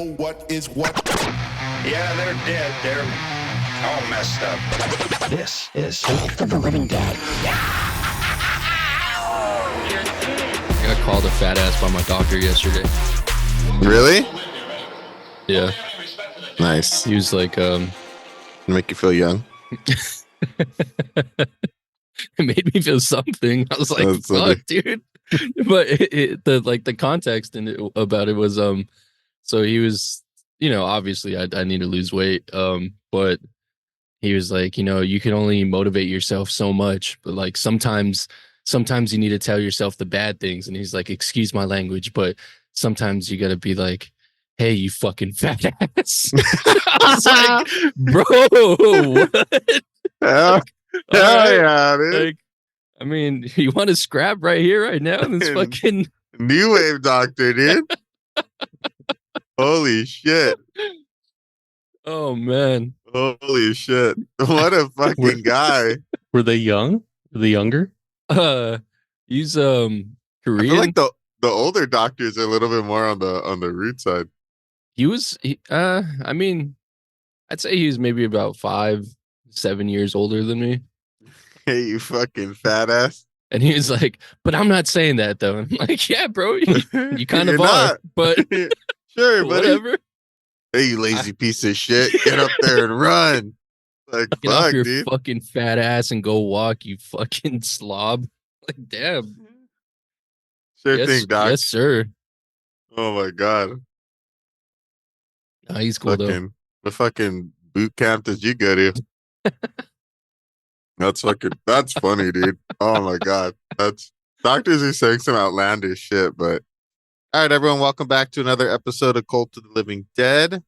know what is what. Yeah, they're dead. They're all messed up. This is Hope of the Living Dead. I got called a fat ass by my doctor yesterday. Really? Yeah. Nice. He was like, Make you feel young. it made me feel something. I was like, That's fuck, funny. dude. But the context about it was, so he was, obviously I need to lose weight. But he was like, you can only motivate yourself so much, but like sometimes you need to tell yourself the bad things. And he's like, excuse my language, but sometimes you gotta be like, hey, you fucking fat ass. I was like, bro, what? Hell yeah, dude. Like, I mean, you want to scrap right here, right now? This fucking New wave doctor, dude. Holy shit. oh man. Holy shit. What a fucking guy. Were they young? Were they younger? He's I Korean. feel like the older doctors are a little bit more on the rude side. I mean, I'd say he was maybe about 5-7 years older than me. Hey, you fucking fat ass. And he was like, but I'm not saying that though. And I'm like, yeah, bro, you kind of You're are, not. but Sure, buddy. whatever. Hey, you lazy piece of shit. Get up there and run. Like, Get off fuck, your dude. fucking fat ass and go walk, you fucking slob. Like, damn. Sure Yes, thing, doc. yes, sir. Oh my god. Nah, he's cool though. What fucking boot camp did you go to? That's funny, dude. Oh my god. Doctors are saying some outlandish shit, but all right, everyone, welcome back to another episode of Cult of the Living Dead.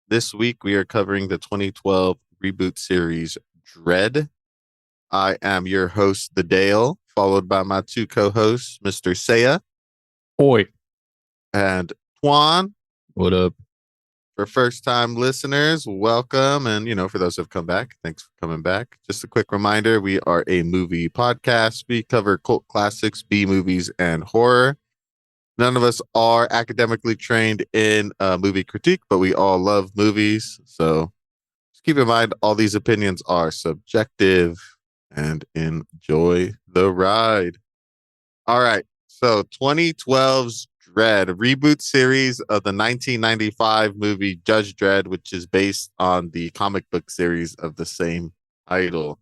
This week we are covering the 2012 reboot series Dredd. I am your host, The Dale, followed by my two co-hosts, Mr. Seiya Oi. and Twan. What up? For first-time listeners, welcome. And, for those who have come back, thanks for coming back. Just a quick reminder, we are a movie podcast. We cover cult classics, B-movies, and horror. None of us are academically trained in movie critique, but we all love movies. So just keep in mind, all these opinions are subjective and enjoy the ride. All right. So 2012's Dredd, a reboot series of the 1995 movie Judge Dredd, which is based on the comic book series of the same title.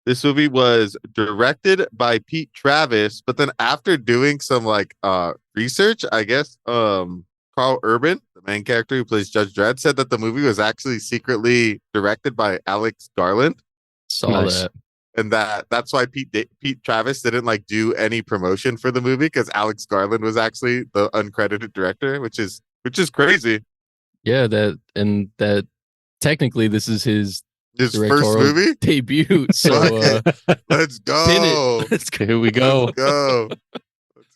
This movie was directed by Pete Travis, but then after doing some research, I guess Karl Urban, the main character who plays Judge Dredd, said that the movie was actually secretly directed by Alex Garland. Saw that. And that's why Pete Travis didn't do any promotion for the movie, because Alex Garland was actually the uncredited director, which is crazy. Yeah, that technically this is his His first directorial movie debut. So let's go. pin it. Let's go. Here we go. Let's go.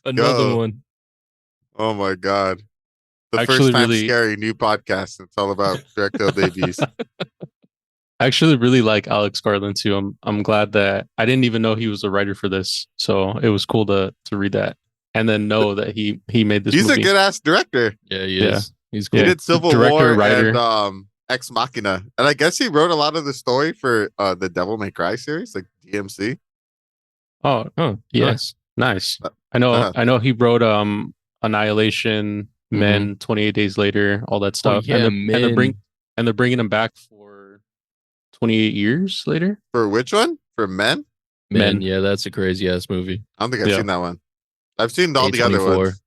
Another go. one. Oh my god. The Actually, first time really- scary new podcast. It's all about directorial debuts. I actually really like Alex Garland too. I'm glad that I didn't even know he was a writer for this, so it was cool to read that and then know that he made this He's movie. a good ass director. Yeah, he Yeah. is. He's cool. He did Civil Director, War writer. and Ex Machina. And I guess he wrote a lot of the story for the Devil May Cry series, like DMC. Oh, Yes. nice. Uh, I know he wrote Annihilation, Men, 28 Days Later, all that stuff. yeah, and they're bringing him back for 28 years later. For which one? For Men? Man, Men. yeah, that's a crazy ass movie. I don't think I've Yeah. seen that one. I've seen all the other A24. ones.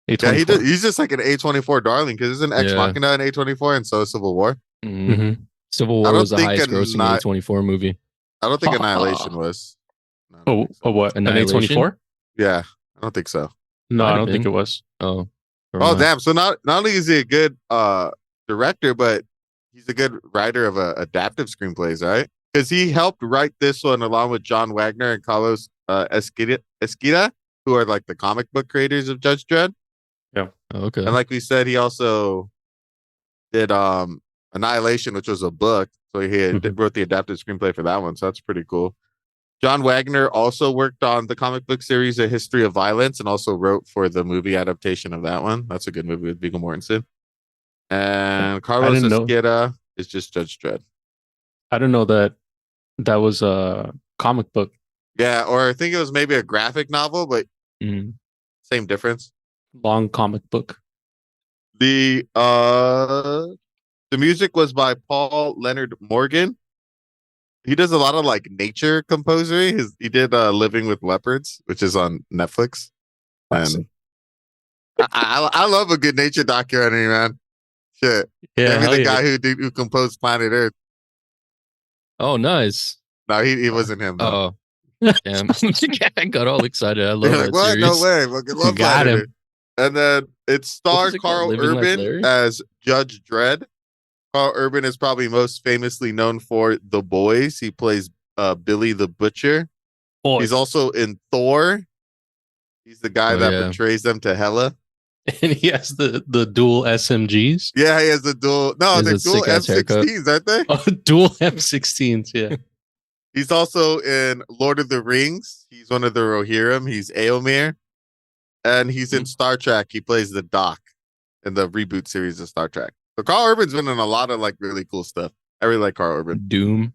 Yeah, A24. he's just like an A24 darling, because there's an Ex Yeah. Machina in A24 and so is Civil War. Mhm. Mhm. Civil I War don't was the think highest grossing A24 movie. I don't think Annihilation was. No, I don't think so. Oh, what? An Annihilation? A24? Yeah, I don't think so. No, Might I have don't been. think it was. Oh. never Oh mind. damn! So not only is he a good director, but he's a good writer of adaptive screenplays, right? Because he helped write this one along with John Wagner and Carlos Esquita, who are like the comic book creators of Judge Dredd. Oh, okay. And like we said, he also did Annihilation, which was a book. So he wrote the adapted screenplay for that one. So that's pretty cool. John Wagner also worked on the comic book series A History of Violence and also wrote for the movie adaptation of that one. That's a good movie with Viggo Mortensen. And Carlos didn't know. Esqueda is just Judge Dredd. I don't know that was a comic book. Yeah, or I think it was maybe a graphic novel, but Mhm. same difference. Long comic book. The music was by Paul Leonard Morgan. He does a lot of like nature composery. He did Living with Leopards, which is on Netflix. Classic. And I love a good nature documentary, man. Shit. Yeah, Maybe hell the yeah. guy who composed Planet Earth. Oh, nice. No, he wasn't him though. Oh, damn. I got all excited. I love You're like, that what? series. No way. Fucking love Got Planet him. Earth. And then it What stars was it called? Karl Living Like Urban Larry? as Judge Dredd. Karl Urban is probably most famously known for The Boys. He plays Billy the Butcher. Boy. He's also in Thor. He's the guy Oh, that yeah. betrays them to Hela. And he has the dual SMGs. Yeah, he has the dual. No, He has they're a dual sick-ass haircut. M16s, aren't they? Oh, dual M16s. Yeah. He's also in Lord of the Rings. He's one of the Rohirrim. He's Eomer. And he's in Star Trek. He plays the Doc in the reboot series of Star Trek. So Karl Urban's been in a lot of like really cool stuff. I really like Karl Urban. Doom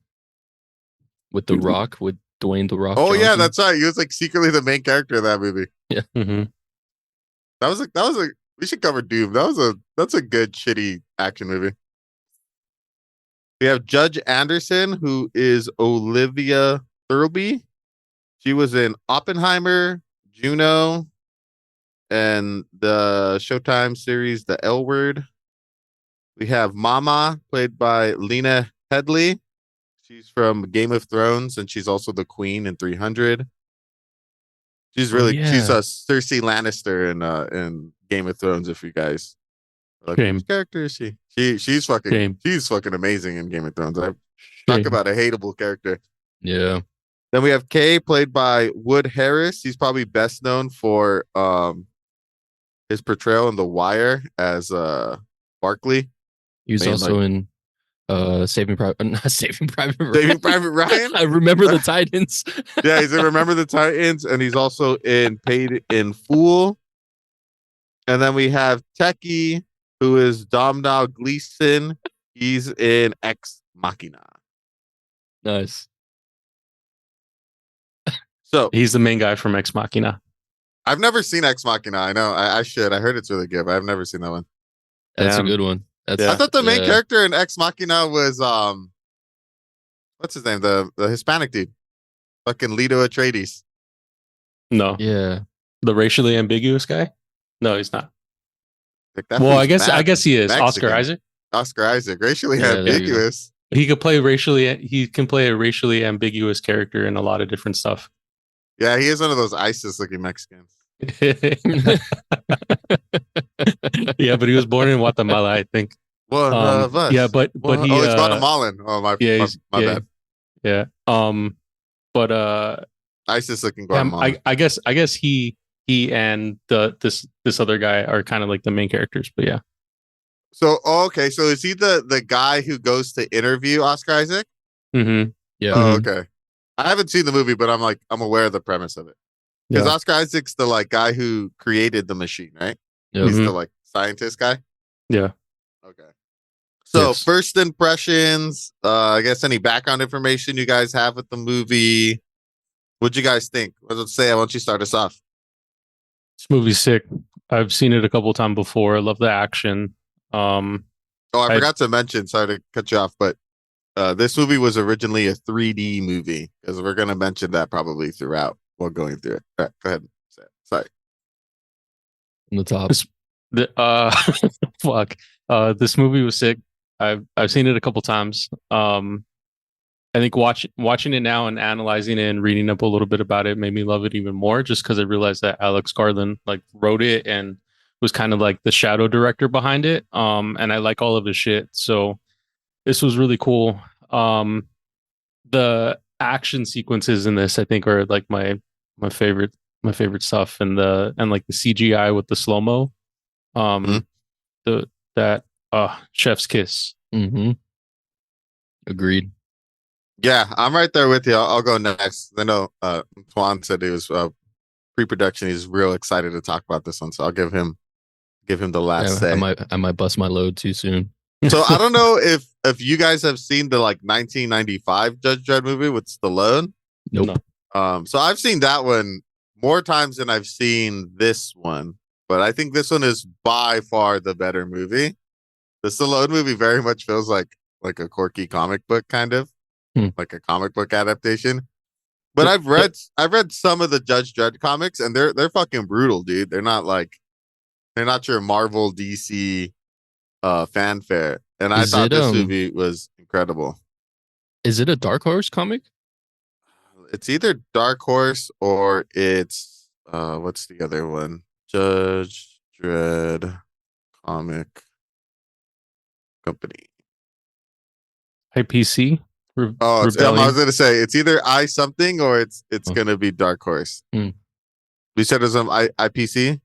with The Rock, with Dwayne The Rock Oh Johnson. yeah, that's right. He was like secretly the main character of that movie. Mm-hmm. That was a we should cover Doom. That's a good shitty action movie. We have Judge Anderson, who is Olivia Thirlby. She was in Oppenheimer, Juno, and the Showtime series The L Word. We have Mama, played by Lena Headey. She's from Game of Thrones, and she's also the Queen in 300. She's really she's yeah. a Cersei Lannister in Game of Thrones. If you guys are like, Shame. which character is she? She's fucking Shame. she's fucking amazing in Game of Thrones. I talk Shame. about a hateable character. Yeah. Then we have Kay, played by Wood Harris. He's probably best known for his portrayal in The Wire as Barkley. He was Man, also like- in Saving Private not Saving Private Ryan. Saving Private Ryan. I remember the Titans. Yeah, he's in Remember the Titans, and he's also in Paid in Full. And then we have Techie, who is Domhnall Gleeson. He's in Ex Machina. Nice. So He's the main guy from Ex Machina. I've never seen Ex Machina. I know I should. I heard it's really good, but I've never seen that one. That's Damn. a good one. That's I thought the main yeah. character in Ex Machina was what's his name? The Hispanic dude. Fucking Leto Atreides. No. Yeah. The racially ambiguous guy? No, he's not. Like, that Well, fool's I guess he is. Mexican. Oscar Isaac. Oscar Isaac, racially Yeah, there you go. ambiguous. He can play a racially ambiguous character in a lot of different stuff. Yeah, he is one of those ISIS looking Mexicans. Yeah, but he was born in Guatemala, I think. One of us. Yeah, but he he's Guatemalan. Oh my, yeah, my yeah, bad. yeah. But ISIS looking yeah, Guatemalan. I guess he and this other guy are kind of like the main characters. But yeah, So okay, so is he the guy who goes to interview Oscar Isaac? mm-hmm. Yeah. Oh, okay. I haven't seen the movie, but I'm aware of the premise of it. Because Yeah. Oscar Isaac's the like guy who created the machine, right? Yeah. He's Mhm. the like scientist guy. Yeah. Okay. So Yes. first impressions, I guess any background information you guys have with the movie. What'd you guys think? Let's say I want you to start us off. This movie's sick. I've seen it a couple times before. I love the action. Oh, I forgot to mention, sorry to cut you off, but this movie was originally a 3D movie, because we're gonna mention that probably throughout while going through it. All right, go ahead and say it. Sorry. On the top. Fuck. This movie was sick. I've seen it a couple times. I think watching it now and analyzing it and reading up a little bit about it made me love it even more, just because I realized that Alex Garland like wrote it and was kind of like the shadow director behind it. And I like all of his shit. So this was really cool. The action sequences in this, I think, are like my favorite stuff, and like the CGI with the slow-mo. Chef's kiss. Mm-hmm. Agreed. Yeah, I'm right there with you. I'll go next. I know Twan said he was pre-production. He's real excited to talk about this one, so I'll give him the last Yeah, say. I might bust my load too soon. So I don't know if you guys have seen the like 1995 Judge Dredd movie with Stallone. Nope. So I've seen that one more times than I've seen this one, but I think this one is by far the better movie. The Stallone movie very much feels like a quirky comic book kind of, like a comic book adaptation. But I've read some of the Judge Dredd comics, and they're fucking brutal, dude. They're not your Marvel DC fanfare. And I thought this movie was incredible. Is it a Dark Horse comic? It's either Dark Horse or it's what's the other one? Judge Dredd comic company. IPC. I was gonna say it's either I something or it's gonna be Dark Horse. We said it was IPC.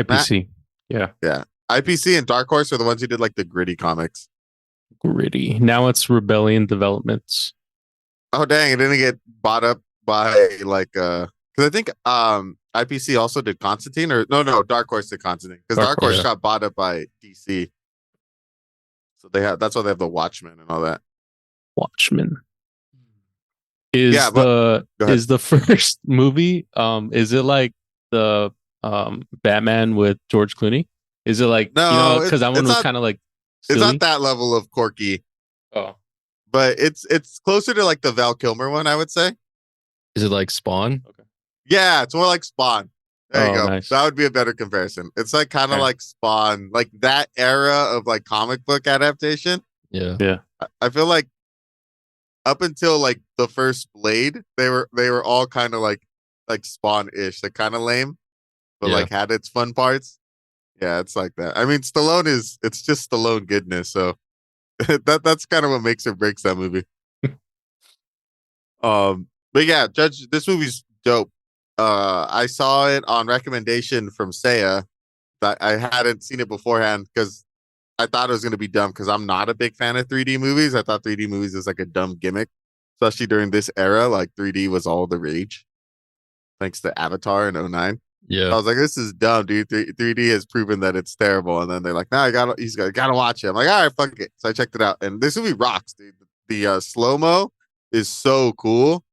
IPC. Matt? Yeah. IPC and Dark Horse are the ones who did like the gritty comics. Gritty. Now it's Rebellion Developments. Oh dang! It didn't get bought up by like because I think IPC also did Constantine or no Dark Horse did Constantine because Dark Horse got bought up by DC. So that's why they have the Watchmen and all that. Watchmen is the first movie. Is it like the Batman with George Clooney? Is it like no? Because that one was kind of like silly. It's not that level of quirky. Oh, but it's closer to like the Val Kilmer one, I would say. Is it like Spawn? Okay. Yeah, it's more like Spawn. There you go. Nice. That would be a better comparison. It's like kind of like Spawn, like that era of like comic book adaptation. Yeah. I feel like up until like the first Blade, they were all kind of like Spawn-ish, like kind of lame, but like had its fun parts. Yeah, it's like that. I mean, it's just Stallone goodness. So that's kind of what makes or breaks that movie. But yeah, Judge, this movie's dope. I saw it on recommendation from Saya. That I hadn't seen it beforehand because I thought it was going to be dumb because I'm not a big fan of 3D movies. I thought 3D movies is like a dumb gimmick, especially during this era. Like 3D was all the rage, thanks to Avatar in 09. Yeah, I was like, this is dumb, dude. 3D has proven that it's terrible. And then they're like, no, gotta watch it. I'm like, all right, fuck it. So I checked it out, and this movie rocks, dude. The slow mo is so cool.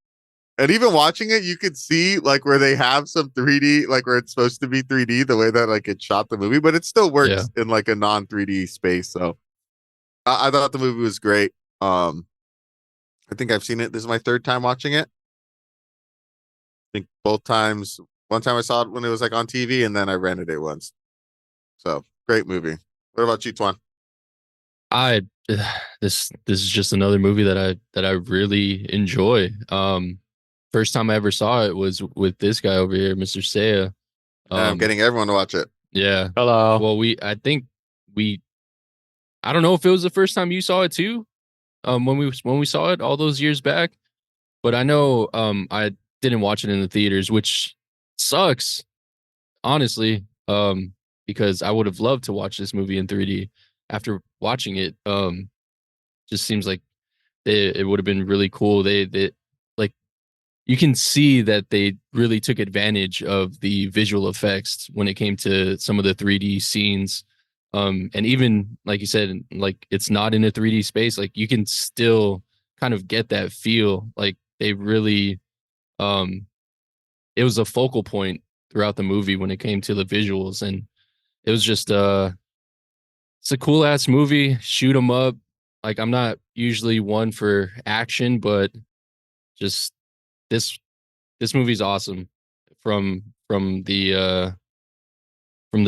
And even watching it, you could see like where they have some 3D, like where it's supposed to be 3D, the way that like it shot the movie, but it still works in like a non 3D space. So I thought the movie was great. I think I've seen it. This is my third time watching it. I think both times. One time I saw it when it was like on TV, and then I rented it once. So great movie. What about you, Twan? This is just another movie that I really enjoy. First time I ever saw it was with this guy over here, Mr. Saya. I'm getting everyone to watch it. Yeah. Hello. Well, I don't know if it was the first time you saw it too. When we saw it all those years back, but I know I didn't watch it in the theaters, which sucks, honestly. Because I would have loved to watch this movie in 3D after watching it. Just seems like it would have been really cool. They like, you can see that they really took advantage of the visual effects when it came to some of the 3D scenes. And even like you said, like it's not in a 3D space, like you can still kind of get that feel. Like they really it was a focal point throughout the movie when it came to the visuals, and it was just it's a cool ass movie. Shoot 'em up. Like I'm not usually one for action, but just this movie's awesome. From the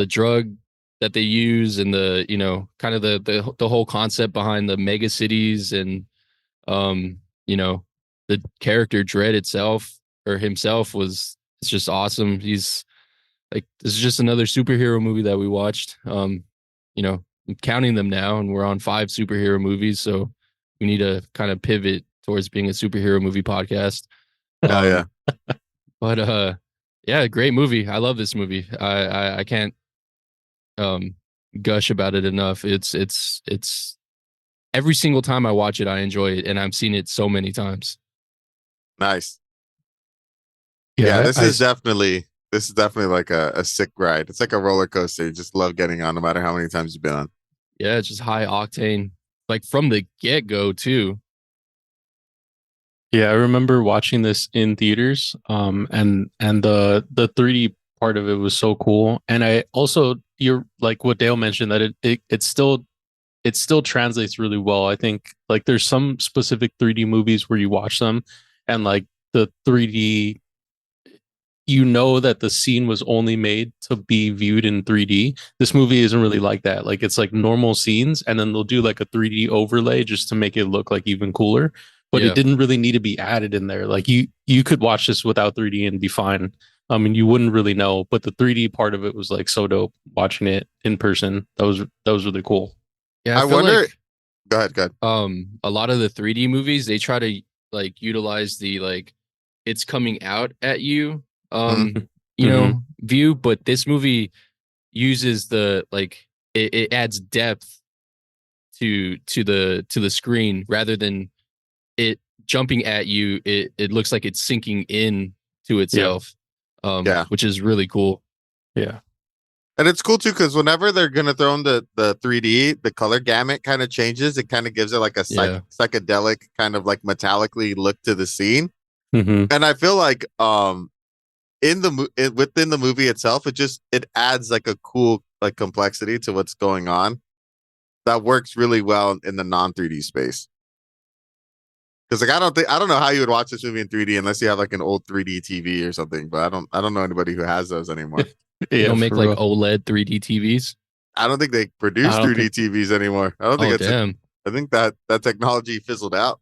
drug that they use, and the kind of the whole concept behind the mega cities, and the character Dredd itself or himself it's just awesome. He's like, this is just another superhero movie that we watched. I'm counting them now, and we're on 5 superhero movies, so we need to kind of pivot towards being a superhero movie podcast. Yeah. But yeah, great movie. I love this movie. I can't gush about it enough. It's every single time I watch it, I enjoy it, and I've seen it so many times. Nice. Yeah, Yeah, I, this is definitely like a sick ride. It's like a roller coaster. You just love getting on no matter how many times you've been on. Yeah, it's just high octane, like from the get go too. yeah, I remember watching this in theaters. And the 3D part of it was so cool. And I also, you're like what Dale mentioned, that it still translates really well. I think like there's some specific 3D movies where you watch them and like the 3D, you know that the scene was only made to be viewed in 3D. This movie isn't really like that. Like it's like normal scenes and then they'll do like a 3D overlay just to make it look like even cooler. But it Yeah, didn't really need to be added in there. Like you could watch this without 3D and be fine. I mean, you wouldn't really know, but the 3D part of it was like so dope watching it in person. That was really cool. yeah. I I feel wonder. like Go ahead. Go ahead. a lot of the 3D movies they try to like utilize the like it's coming out at you Mhm. Mm-hmm. view, but this movie uses the like it adds depth to the screen rather than it jumping at you. It looks like it's sinking in to Yeah. itself, Yeah. which is really cool. Yeah. And it's cool too because whenever they're gonna throw in the 3D, the color gamut kind of changes. It kind of gives it like a Yeah, psychedelic kind of like metallically look to the scene. Mm-hmm. And I feel like within the movie itself, it adds like a cool like complexity to what's going on that works really well in the non 3D space. Because like I don't know how you would watch this movie in 3D unless you have like an old 3D TV or something. But I don't know anybody who has those anymore. they Yeah, don't make for like real. OLED 3D TVs. I don't think they produce I don't 3D think. TVs anymore. I don't think Oh it's. damn, I think that technology fizzled out.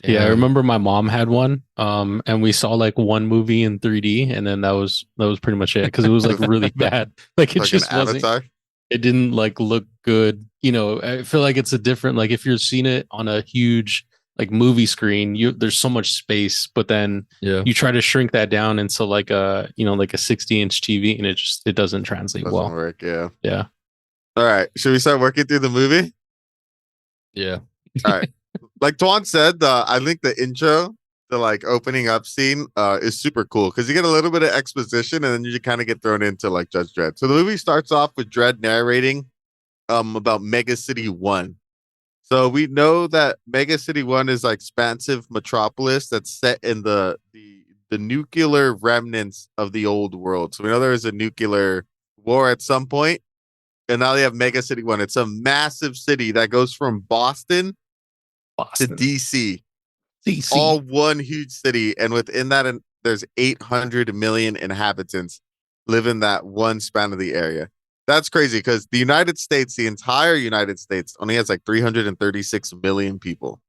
Yeah, I damn. remember my mom had one. And we saw like one movie in 3D, and then that was pretty much it because it was like really bad. Like it Fucking just wasn't. Avatar. It didn't like look good. I feel like it's a different. Like if you're seeing it on a huge like movie screen, there's so much space, but then Yeah. you try to shrink that down into like a 60-inch TV, and it doesn't translate Doesn't well. work. Yeah. Yeah. All right. Should we start working through the movie? Yeah. All right. Like Twan said, I think the intro, the like opening up scene, is super cool because you get a little bit of exposition and then you kind of get thrown into like Judge Dredd. So the movie starts off with Dredd narrating about Megacity One. So we know that Megacity One is like expansive metropolis that's set in the nuclear remnants of the old world. So we know there was a nuclear war at some point, and now they have Megacity One. It's a massive city that goes from Boston to Boston. DC, DC. all one huge city, and within that, there's 800 million inhabitants live in that one span of the area. That's crazy because the United States, the entire United States, only has like 336 million people.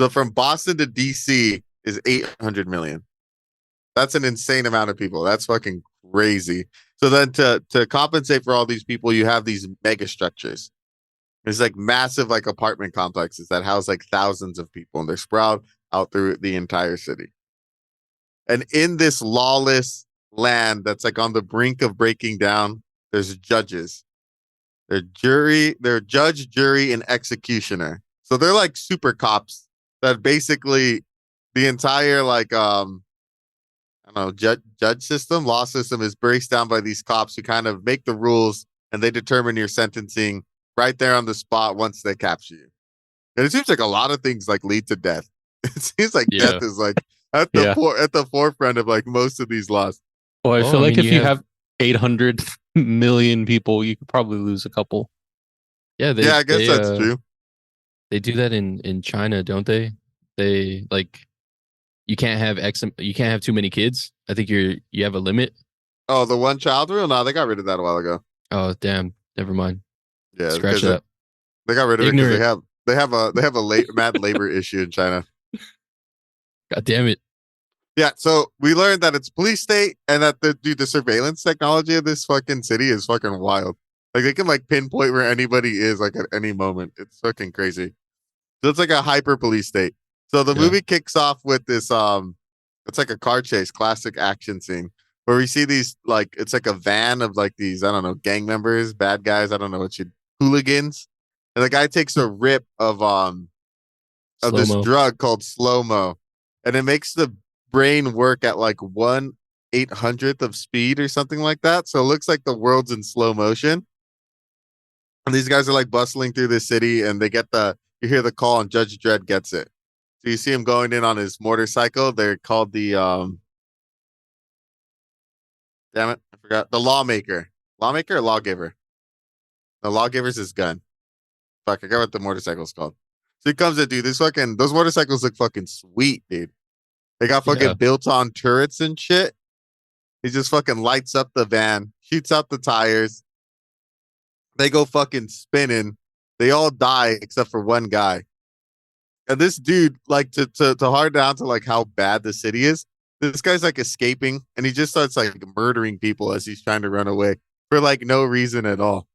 So from Boston to DC is 800 million. That's an insane amount of people. That's fucking crazy. So then to compensate for all these people, you have these mega structures. There's like massive like apartment complexes that house like thousands of people and they're spread out through the entire city. And in this lawless land that's like on the brink of breaking down, there's judges. They're judge, jury, and executioner. So they're like super cops that basically the entire like I don't know, judge system, law system is braced down by these cops who kind of make the rules and they determine your sentencing right there on the spot once they capture you. And it seems like a lot of things like lead to death. It seems like death Yeah. is like at Yeah. the forefront of like most of these laws. Well, I Well, feel I like mean, if you have 800 million people, you could probably lose a couple. yeah, Yeah, I guess that's true. they do that in China, don't they? They like you can't have too many kids. I think you have a limit. Oh, the one child rule? No, they got rid of that a while ago. Oh, damn. Never mind. Yeah, Scratch because that. they got rid of it because Ignorant. they have a mad labor issue in China. God damn it. Yeah, so we learned that it's police state and that the surveillance technology of this fucking city is fucking wild. Like they can like pinpoint where anybody is like at any moment. It's fucking crazy. So it's like a hyper police state. So the Yeah. movie kicks off with this it's like a car chase, classic action scene where we see these like it's like a van of like these, I don't know, gang members, bad guys, I don't know what you hooligans. And the guy takes a rip of this Slow-mo. drug called slow mo. and it makes the brain work at like 1/800th of speed or something like that. So it looks like the world's in slow motion. And these guys are like bustling through the city, and you hear the call, and Judge Dredd gets it. So you see him going in on his motorcycle. They're called the damn it, I forgot. The lawmaker. Lawmaker or lawgiver? The lawgiver's his gun. Fuck, I forgot what the motorcycle's called. So he comes in, dude. Those motorcycles look fucking sweet, dude. They got fucking built-on turrets and shit. He just fucking lights up the van, shoots out the tires. They go fucking spinning. They all die except for one guy. And this dude, like to hard down to like how bad the city is. This guy's like escaping, and he just starts like murdering people as he's trying to run away for like no reason at all.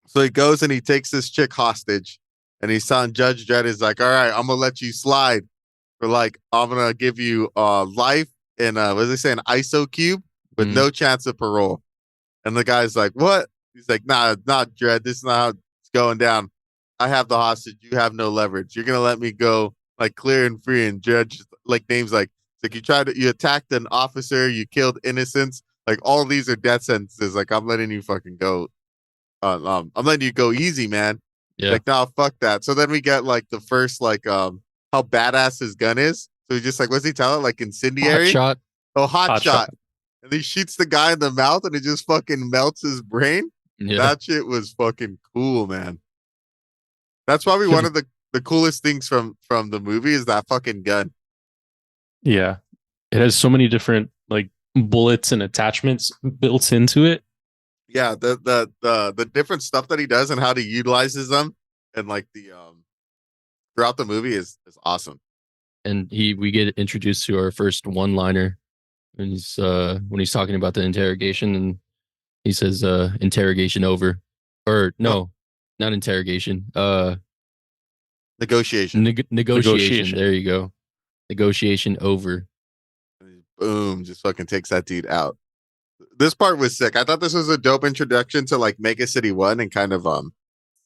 So he goes and he takes this chick hostage, and he's telling Judge Dredd is like, all right, I'm gonna let you slide for like, I'm gonna give you life in what does they say, an ISO cube with no chance of parole. And the guy's like, what? He's like, nah, not Dredd. This is not how it's going down. I have the hostage. You have no leverage. You're gonna let me go like clear and free. And Judge like names like you attacked an officer, you killed innocents. Like all these are death sentences. Like I'm letting you fucking go. I'm letting you go easy, man. Yeah. Like, nah, fuck that. So then we get like the first like how badass his gun is. So he's just like, what's he tell it? Like incendiary? Hot shot. Oh, hot shot. And he shoots the guy in the mouth, and it just fucking melts his brain. Yeah. That shit was fucking cool, man. That's probably one of the coolest things from the movie is that fucking gun. Yeah. It has so many different like bullets and attachments built into it. Yeah, the different stuff that he does and how he utilizes them, and like the throughout the movie is awesome. And we get introduced to our first one-liner, and he's when he's talking about the interrogation, and he says interrogation over, or no, not interrogation, negotiation. Negotiation. There you go. Negotiation over. Boom, just fucking takes that dude out. This part was sick. I thought this was a dope introduction to like Megacity One and kind of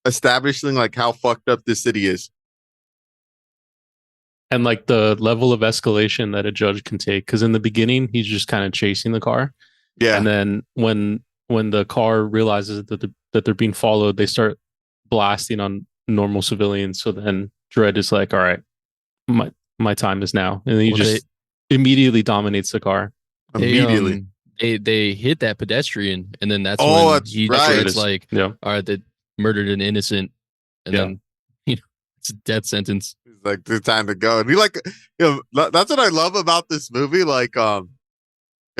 establishing like how fucked up this city is. And like the level of escalation that a judge can take. Because in the beginning, he's just kind of chasing the car. Yeah. And then when the car realizes that they're being followed, they start blasting on normal civilians. So then Dredd is like, all right, my time is now. And then he just immediately dominates the car. Immediately. They hit that pedestrian, and then that's Oh, when that's he right. it's like, Yeah. all right, they murdered an innocent, and then it's a death sentence. He's like, the time to go. And he like, that's what I love about this movie. Like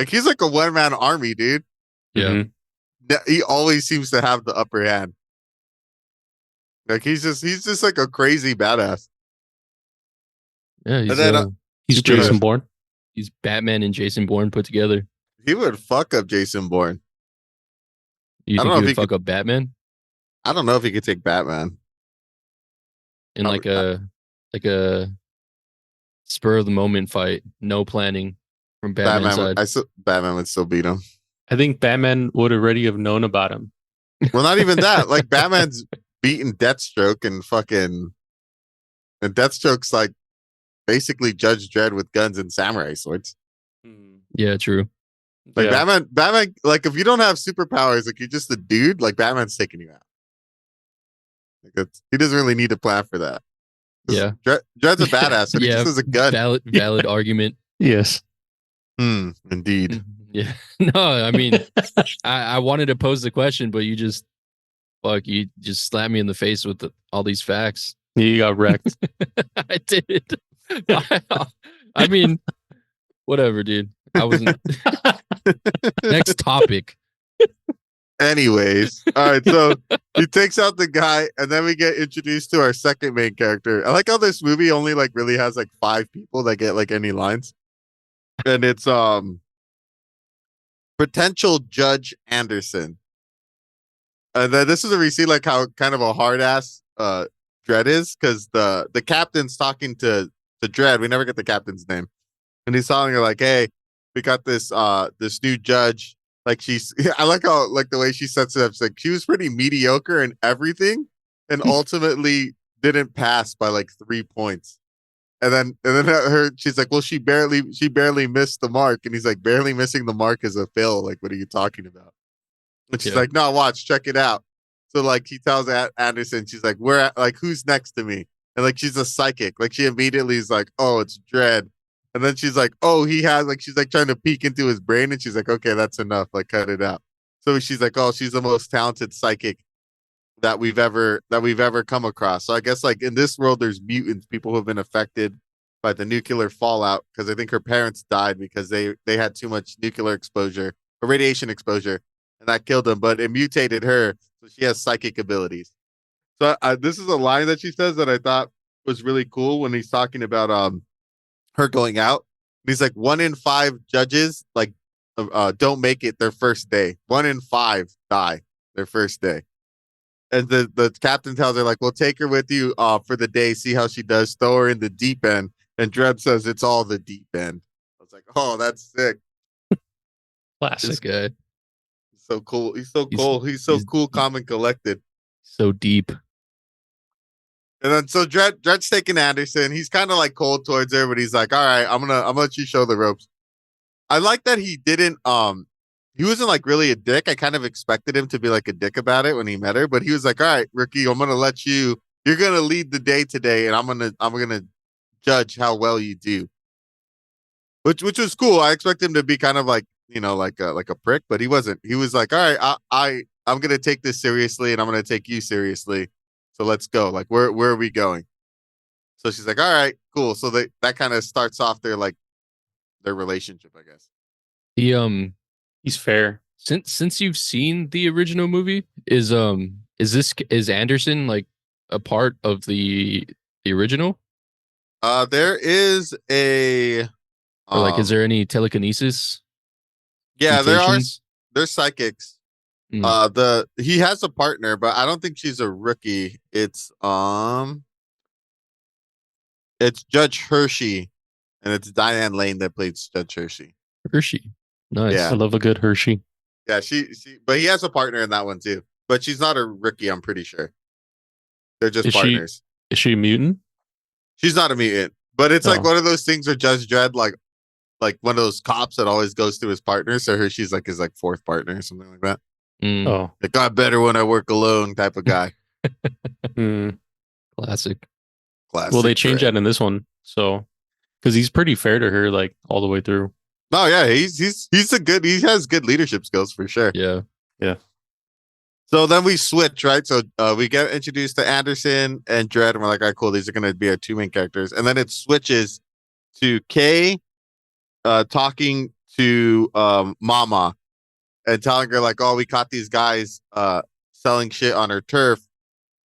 he's like a one-man army, dude. Yeah. Mm-hmm. He always seems to have the upper hand. Like he's just like a crazy badass. Yeah, And then he's Jason Bourne. He's Batman and Jason Bourne put together. he would fuck up Jason Bourne. You I think don't know he if would he fuck up Batman I don't know if he could take Batman. in like a spur of the moment fight, no planning from Batman's side? Batman would still beat him. I think Batman would already have known about him. Well, not even that. Like Batman's beating Deathstroke and Deathstroke's like basically Judge Dredd with guns and samurai swords. Yeah, true. Like Batman, like if you don't have superpowers, like you're just a dude, like Batman's taking you out. Like he doesn't really need to plan for that. Yeah. Dredd's a badass, and he just has a gun. Valid argument. Yes. Indeed. Yeah. No, I mean, I wanted to pose the question, but you just slapped me in the face with all these facts. You got wrecked. I did. I mean, whatever, dude. I wasn't. Next topic. Anyways, all right. So he takes out the guy, and then we get introduced to our second main character. I like how this movie only like really has like 5 people that get like any lines, and it's potential Judge Anderson. And then this is where we see like how kind of a hard ass Dredd is, because the captain's talking to Dredd. We never get the captain's name, and he's telling her like, "Hey, we got this new judge. Like I like how like the way she sets it up. It's like she was pretty mediocre in everything, and ultimately didn't pass by like 3 points. And then her, she's like, well, she barely missed the mark, and he's like, barely missing the mark is a fail. Like, what are you talking about? And she's Yeah. like, no, watch, check it out. So like he tells Anderson, she's like, who's next to me? And like she's a psychic. Like she immediately is like, oh, it's Dredd. And then she's like, oh, he has like she's like trying to peek into his brain, and she's like, okay, that's enough. Like cut it out. So she's like, oh, she's the most talented psychic that we've ever come across. So I guess like in this world, there's mutants, people who have been affected by the nuclear fallout, because I think her parents died because they had too much nuclear exposure or radiation exposure, and that killed them. But it mutated her, so she has psychic abilities. So this is a line that she says that I thought was really cool when he's talking about her going out. He's like, 1 in 5 judges like don't make it their first day. 1 in 5 die their first day. And the captain tells her, like, well, take her with you for the day, see how she does, throw her in the deep end. And Dredd says it's all the deep end. I was like, oh, that's sick. This Classic. guy. He's so cool. He's so cool. He's so cool, calm, and collected. So deep. And then so Dredd's taking Anderson. He's kind of like cold towards her, but he's like, all right, I'm gonna let you show the ropes. I like that he didn't he wasn't like really a dick. I kind of expected him to be like a dick about it when he met her, but he was like, all right, Ricky, I'm gonna let you're gonna lead the day today, and I'm gonna judge how well you do. Which was cool. I expect him to be kind of like, like a prick, but he wasn't. He was like, all right, I'm gonna take this seriously, and I'm gonna take you seriously. So let's go. Like, where are we going? So she's like, all right, cool. So that kind of starts off their relationship, I guess. He's fair. Since you've seen the original movie, is Anderson like a part of the original? There is a Or like, is there any telekinesis? Yeah, mutations? there's psychics. He has a partner, but I don't think she's a rookie. It's Judge Hershey, and it's Diane Lane that plays Judge Hershey. Hershey. Nice. Yeah. I love a good Hershey. Yeah, but he has a partner in that one too. But she's not a rookie, I'm pretty sure. They're just partners. Is she a mutant? She's not a mutant, but it's like Oh. one of those things where Judge Dredd, like one of those cops that always goes to his partner. So Hershey's like his fourth partner or something like that. Oh. It got better when I work alone type of guy. Classic. Well, they changed that in this one, so because he's pretty fair to her, like all the way through. Oh yeah, he has good leadership skills for sure. Yeah. So then we switch, right? So we get introduced to Anderson and Dredd, and we're like, all right, cool. These are going to be our two main characters. And then it switches to Kay talking to Mama and telling her, like, oh, we caught these guys selling shit on her turf.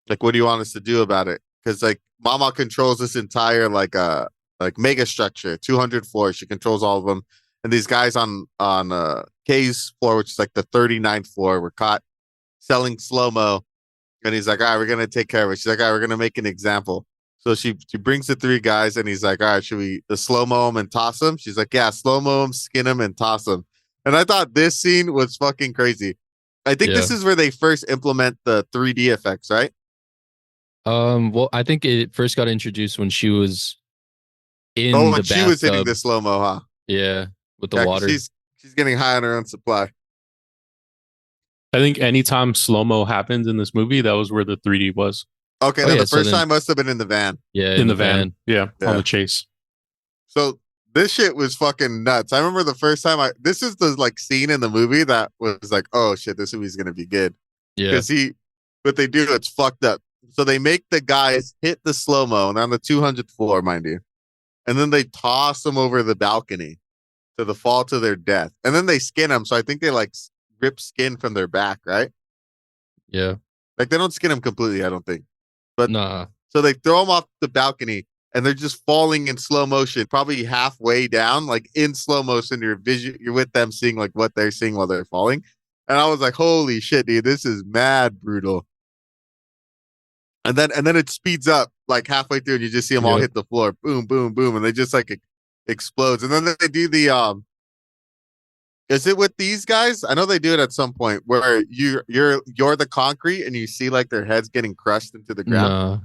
Like, what do you want us to do about it? Because, like, Mama controls this entire, like mega structure, 200 floors. She controls all of them. And these guys on Kay's floor, which is like the 39th floor, were caught selling slow-mo. And he's like, all right, we're going to take care of it. She's like, all right, we're going to make an example. So she brings the 3 guys, and he's like, all right, should we slow-mo them and toss them? She's like, yeah, slow-mo them, skin them, and toss them. And I thought this scene was fucking crazy. I think this is where they first implement the 3D effects, right? Well, I think it first got introduced when she was in when the bathtub. she was hitting the slow-mo, huh? Yeah, with the water. She's getting high on her own supply. I think anytime slow-mo happens in this movie, that was where the 3D was. Okay, the first time must have been in the van. Yeah, in the van. Yeah, on the chase. So this shit was fucking nuts. I remember the first time this is the scene in the movie that was like, oh shit, this movie's gonna be good. Yeah. Because what they do, it's fucked up. So they make the guys hit the slow-mo and on the 200th floor, mind you. And then they toss them over the balcony to the fall to their death. And then they skin them. So I think they rip skin from their back, right? Yeah. Like they don't skin them completely, I don't think. But nah. So they throw them off the balcony and they're just falling in slow motion, probably halfway down, like in slow motion. You're with them seeing like what they're seeing while they're falling. And I was like, holy shit, dude, this is mad brutal. And then it speeds up like halfway through and you just see them all hit the floor. Boom, boom, boom. And they just explodes. And then they do the is it with these guys? I know they do it at some point where you're the concrete and you see like their heads getting crushed into the ground.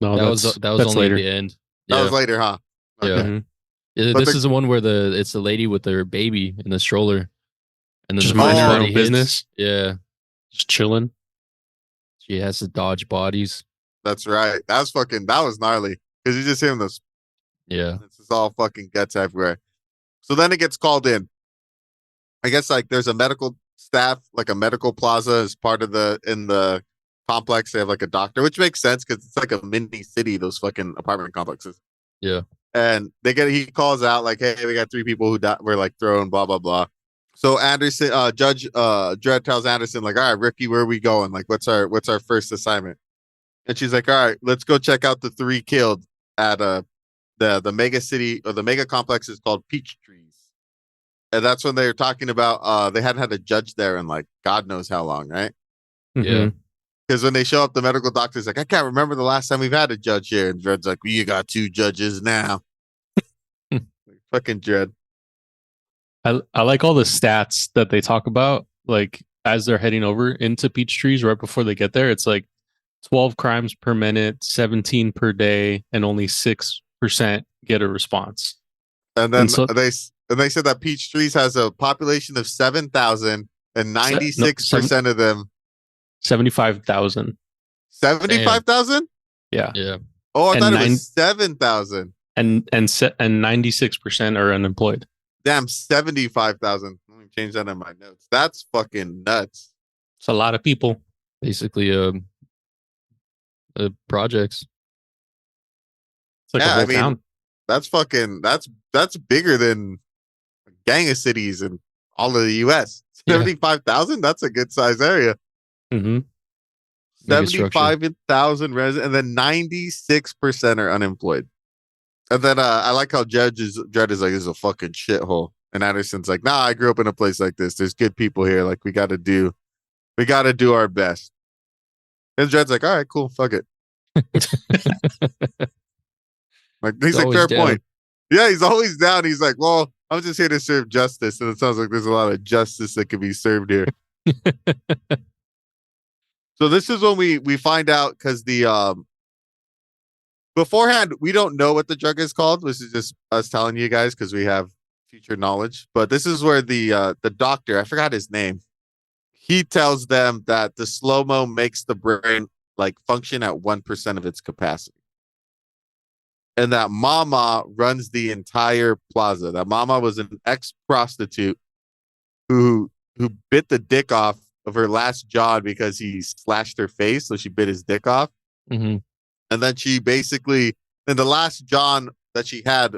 No, that was only later. at the end. That was later, huh? Yeah. Okay. Mhm. Yeah, But this the- is the one where it's the lady with her baby in the stroller, and then Just the minding first her body own hits. business. Yeah, Just chilling. she has to dodge bodies. That's right. That was gnarly. Because you just hear this. Yeah, It's just all fucking guts everywhere. So then it gets called in. I guess like there's a medical staff, like a medical plaza as part of in the complex. They have like a doctor, which makes sense because it's like a mini city, those fucking apartment complexes. yeah, And he calls out like, hey, we got 3 people who were like thrown, blah, blah, blah. So Anderson, Judge Dredd tells Anderson, like, all right, Ricky, where are we going? Like, what's our first assignment? And she's like, all right, let's go check out the 3 killed at the mega city, or the mega complex is called Peach Trees. And that's when they were talking about they hadn't had a judge there in like God knows how long, right? yeah. Mhm. Because when they show up, the medical doctor's like, I can't remember the last time we've had a judge here. And Dredd's like, well, you got 2 judges now. Fucking Dredd. I like all the stats that they talk about, like as they're heading over into Peach Trees right before they get there. It's like 12 crimes per minute, 17 per day, and only 6% get a response. And then And so- they said that Peach Trees has a population of 7,000 and 96% of them 75,000. 75,000? Yeah. Yeah. Oh, I And thought it nine- was 7,000. And 96% are unemployed. Damn, 75,000. Let me change that in my notes. That's fucking nuts. It's a lot of people. Basically, projects. It's like Yeah, a whole I mean, town. That's fucking that's bigger than a gang of cities in all of the US. Yeah. 75,000? That's a good size area. Hmm. Mega structure. 75,000 residents, and then 96% are unemployed. And then I like how Dredd is like, this is a fucking shithole. And Anderson's like, nah, I grew up in a place like this. There's good people here. Like, we gotta do our best. And Dredd's like, all right, cool, fuck it. Like, he's like, always fair down. point. Yeah, he's always down. He's like, well, I'm just here to serve justice. And it sounds like there's a lot of justice that can be served here. So this is when we find out, because the beforehand, we don't know what the drug is called. This is just us telling you guys because we have future knowledge. But this is where the doctor, I forgot his name, he tells them that the slow-mo makes the brain like function at 1% of its capacity. And that Mama runs the entire plaza. That Mama was an ex-prostitute who bit the dick off of her last John because he slashed her face, so she bit his dick off. Hmm. And then she basically, and the last John that she had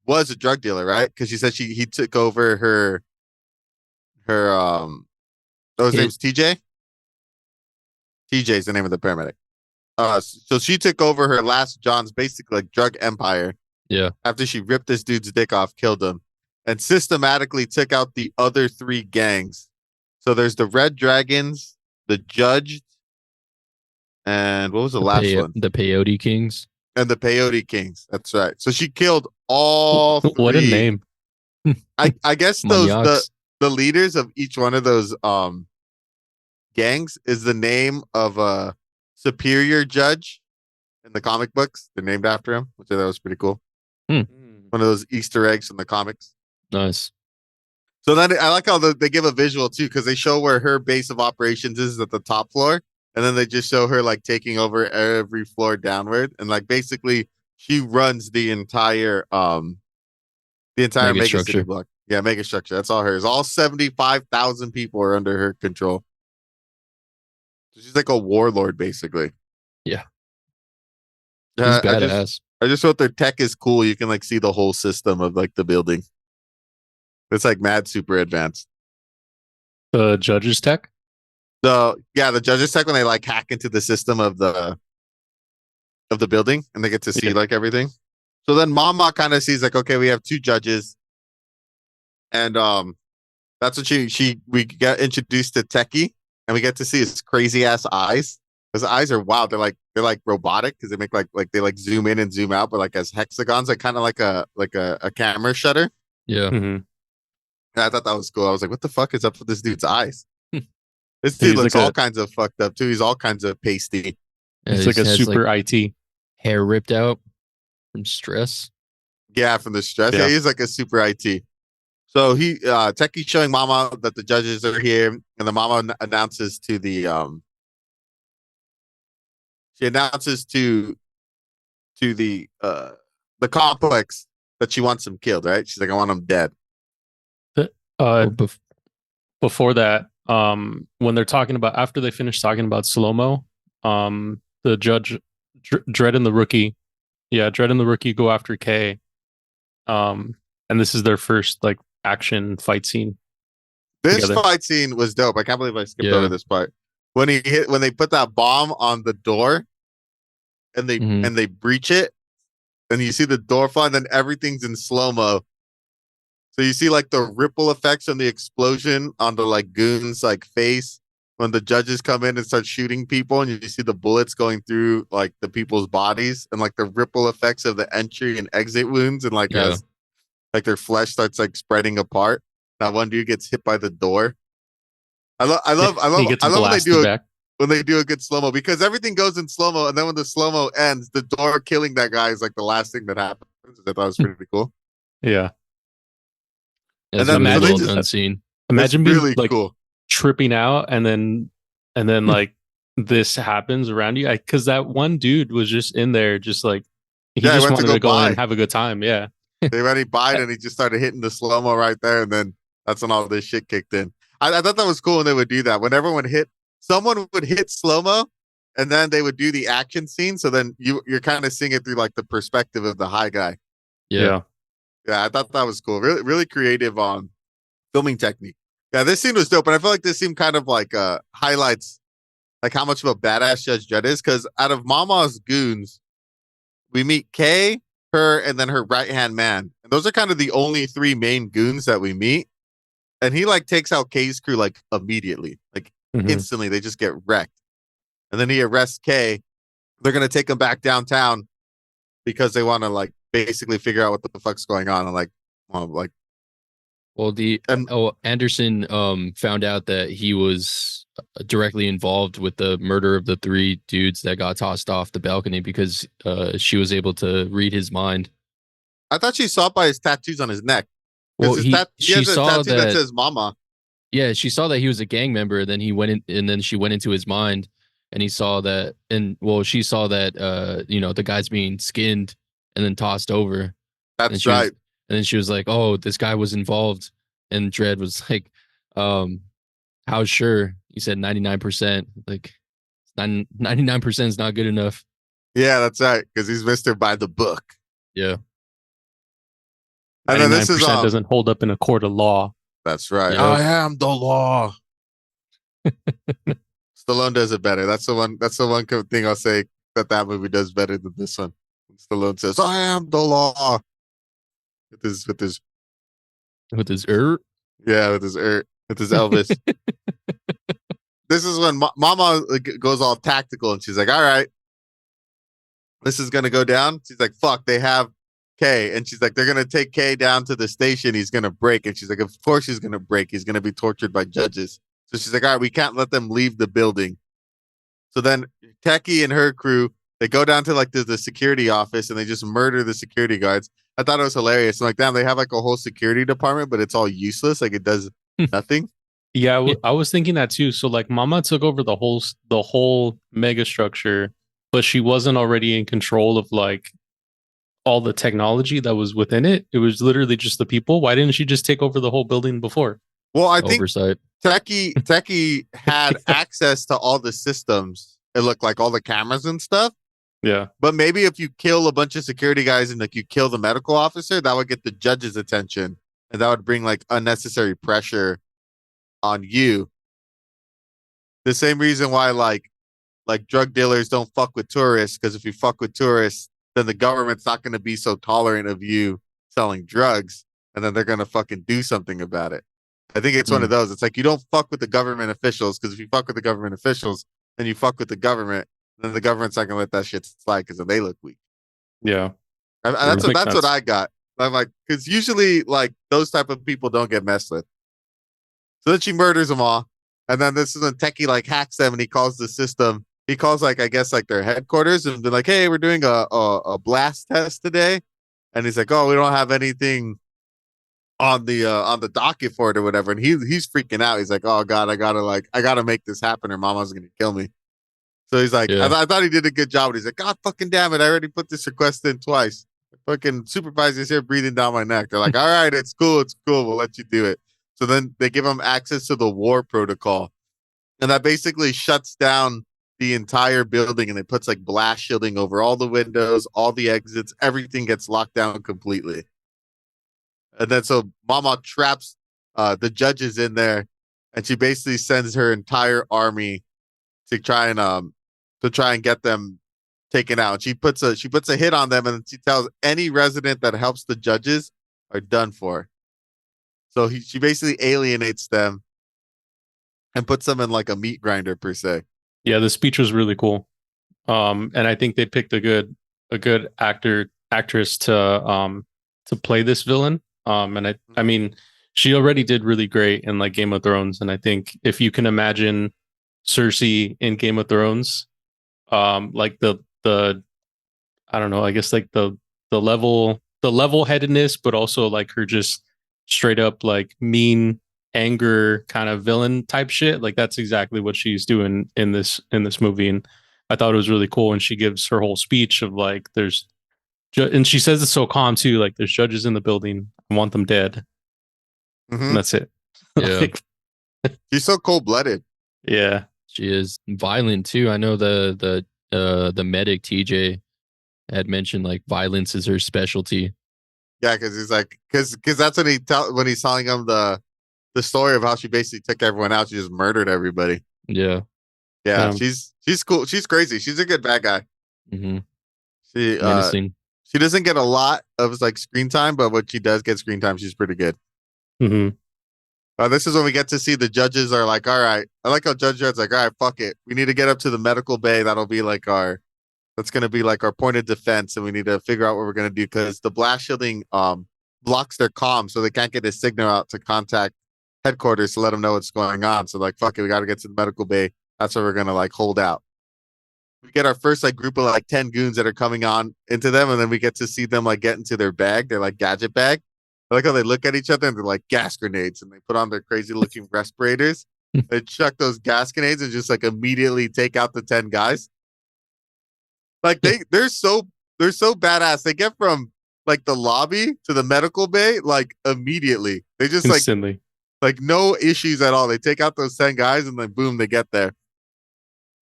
was a drug dealer, right? Because she said he took over her his name's TJ. TJ is the name of the paramedic. So she took over her last John's basically like drug empire. Yeah. After she ripped this dude's dick off, killed him, and systematically took out the other 3 gangs. So there's the Red Dragons, the Judge, and what was the last one? The Peyote Kings. And the Peyote Kings. That's right. So she killed all 3. What a name. I guess those Maniacs. the leaders of each one of those gangs is the name of a superior judge in the comic books. They're named after him, which I thought was pretty cool. One of those Easter eggs from the comics. Nice. So then I like how they give a visual too, because they show where her base of operations is at the top floor, and then they just show her like taking over every floor downward, and like basically she runs the entire mega city structure. block. Yeah, mega structure. That's all hers. All 75,000 people are under her control. So she's like a warlord, basically. Yeah. She's I badass. just thought their tech is cool. You can like see the whole system of like the building. It's like mad super advanced. The judge's tech. So yeah, the judges tech when they like hack into the system of the building and they get to see Yeah. like everything. So then Mama kind of sees like, okay, we have 2 judges, and that's what we get introduced to Techie, and we get to see his crazy ass eyes. His eyes are wild. They're like robotic because they make like they like zoom in and zoom out, but like as hexagons, like kind of like a camera shutter. Yeah. Mm-hmm. And I thought that was cool. I was like, what the fuck is up with this dude's eyes? This dude He's looks like all kinds of fucked up too. He's all kinds of pasty. It's like a Has, super IT. hair ripped out from stress. Yeah, from the stress. Yeah, Yeah. he's like a super IT. So Techie's showing Mama that the judges are here, and the Mama announces to she announces to the complex that she wants him killed. Right? She's like, I want him dead. Uh, Well, before that, when they're talking about after they finish talking about slow mo, the judge Dredd and the rookie, Dredd and the rookie go after Kay, and this is their first like action fight scene. This Together. fight scene was dope. I can't believe I skipped Yeah. over this part. When they put that bomb on the door and they breach it, and you see the door fly, and then everything's in slow mo. So you see like the ripple effects from the explosion on the like goons like face when the judges come in and start shooting people, and you see the bullets going through like the people's bodies, and like the ripple effects of the entry and exit wounds, and like Yeah. as like their flesh starts like spreading apart. That one dude gets hit by the door. I love He gets when they blasted back. do a good slow mo, because everything goes in slow mo, and then when the slow mo ends, the door killing that guy is like the last thing that happens. I thought it was pretty cool. Yeah. It's then- really so they well just- done scene. Imagine It's being really like cool. tripping out and then like this happens around you. Because that one dude was just in there, just like he Yeah, he just went to wanted go to go buy. and have a good time. Yeah. They already buyed, and he just started hitting the slow mo right there, and then that's when all this shit kicked in. I thought that was cool when they would do that. When everyone someone would hit slow mo, and then they would do the action scene. So then you're kind of seeing it through like the perspective of the high guy. Yeah. Yeah, I thought that was cool. Really, really creative on filming technique. Yeah, this scene was dope, and I feel like this scene kind of like highlights like how much of a badass Judge Dredd is. Because out of Mama's goons, we meet Kay, her, and then her right hand man, and those are kind of the only three main goons that we meet. And he like takes out Kay's crew like immediately, like Mhm. instantly. They just get wrecked, and then he arrests Kay. They're gonna take him back downtown because they want to like basically figure out what the fuck's going on, and like Well, And- Anderson found out that he was directly involved with the murder of the three dudes that got tossed off the balcony because she was able to read his mind. I thought she saw it by his tattoos on his neck. Well, He she has a saw tattoo that that. says "Mama." Yeah, she saw that he was a gang member. Then he went in, and then she went into his mind, and he saw that. And well, she saw that the guy's being skinned and then tossed over. And That's she was- right. And then she was like, "Oh, this guy was involved." And Dredd was like, "How sure?" He said 99%. Like 99% is not good enough. Yeah, that's right. Because he's Mr. by the book. Yeah. And then this is 99% doesn't hold up in a court of law. That's right. Yeah. I am the law. Stallone does it better. That's the one. That's the one thing I'll say that movie does better than this one. Stallone says, "I am the law." With his With his with his Elvis. This is when Mama goes all tactical, and she's like, "All right, this is gonna go down." She's like, "Fuck, they have Kay," and she's like, "They're gonna take Kay down to the station. He's gonna break," and she's like, "Of course he's gonna break. He's gonna be tortured by judges." So she's like, "All right, we can't let them leave the building." So then Techie and her crew, they go down to like the security office, and they just murder the security guards. I thought it was hilarious. I'm like, damn, they have like a whole security department, but it's all useless. Like it does nothing. Yeah, I was thinking that too. So like Mama took over the whole mega structure, but she wasn't already in control of like all the technology that was within it. It was literally just the people. Why didn't she just take over the whole building before? Well, I think oversight. Techie had access to all the systems. It looked like all the cameras and stuff. Yeah. But maybe if you kill a bunch of security guys and like you kill the medical officer, that would get the judge's attention, and that would bring like unnecessary pressure on you. The same reason why like drug dealers don't fuck with tourists, because if you fuck with tourists, then the government's not going to be so tolerant of you selling drugs, and then they're going to fucking do something about it. I think it's one of those. It's like you don't fuck with the government officials, because if you fuck with the government officials and you fuck with the government, then the government's not going to let that shit slide because then they look weak. Yeah. That's Makes what sense. I got. I'm like, because usually like those type of people don't get messed with. So then she murders them all, and then this is when Techie like hacks them, and he calls the system. He calls like I guess like their headquarters and be like, "Hey, we're doing a blast test today," and he's like, "Oh, we don't have anything on the docket for it or whatever." And he's freaking out. He's like, "Oh God, I gotta make this happen, or Mama's gonna kill me." So he's like, Yeah. I thought he did a good job. But he's like, "God fucking damn it, I already put this request in twice. Fucking supervisor's here breathing down my neck." They're like, "All right, it's cool, we'll let you do it." So then they give him access to the war protocol, and that basically shuts down the entire building, and it puts like blast shielding over all the windows, all the exits, everything gets locked down completely. And then so Mama traps the judges in there, and she basically sends her entire army to try and get them taken out. She puts a hit on them, and she tells any resident that helps the judges are done for. So she basically alienates them and puts them in like a meat grinder per se. Yeah, the speech was really cool. And I think they picked a good actress to play this villain. And I mean, she already did really great in like Game of Thrones. And I think if you can imagine Cersei in Game of Thrones, like the I don't know, I guess like the level headedness, but also like her just straight up like mean anger kind of villain type shit. Like that's exactly what she's doing in this movie. And I thought it was really cool. And she gives her whole speech of like, and she says it's so calm too. Like there's judges in the building. I want them dead. And that's it. Yeah. Like, She's so cold blooded. yeah. She is violent too. I know the medic TJ had mentioned like violence is her specialty. Yeah, because he's like, because that's when he's telling him the story of how she basically took everyone out. She just murdered everybody. Yeah. Yeah, she's cool. She's crazy. She's a good bad guy. Mm-hmm. She Menacing. she doesn't get a lot of like screen time, but when she does get screen time, she's pretty good. Mm-hmm. This is when we get to see the judges are like, all right. I like how Judge Dredd's like, all right, fuck it. We need to get up to the medical bay. That's going to be like our point of defense. And we need to figure out what we're going to do because the blast shielding blocks their comm so they can't get a signal out to contact headquarters to let them know what's going on. So like, fuck it. We got to get to the medical bay. That's where we're going to like hold out. We get our first like group of like 10 goons that are coming on into them. And then we get to see them like get into their bag, their like gadget bag. I like how they look at each other and they're like gas grenades and they put on their crazy looking respirators. They chuck those gas grenades and just like immediately take out the 10 guys. Like they're so badass. They get from like the lobby to the medical bay like immediately. They just Instantly. like no issues at all. They take out those 10 guys and then boom, they get there.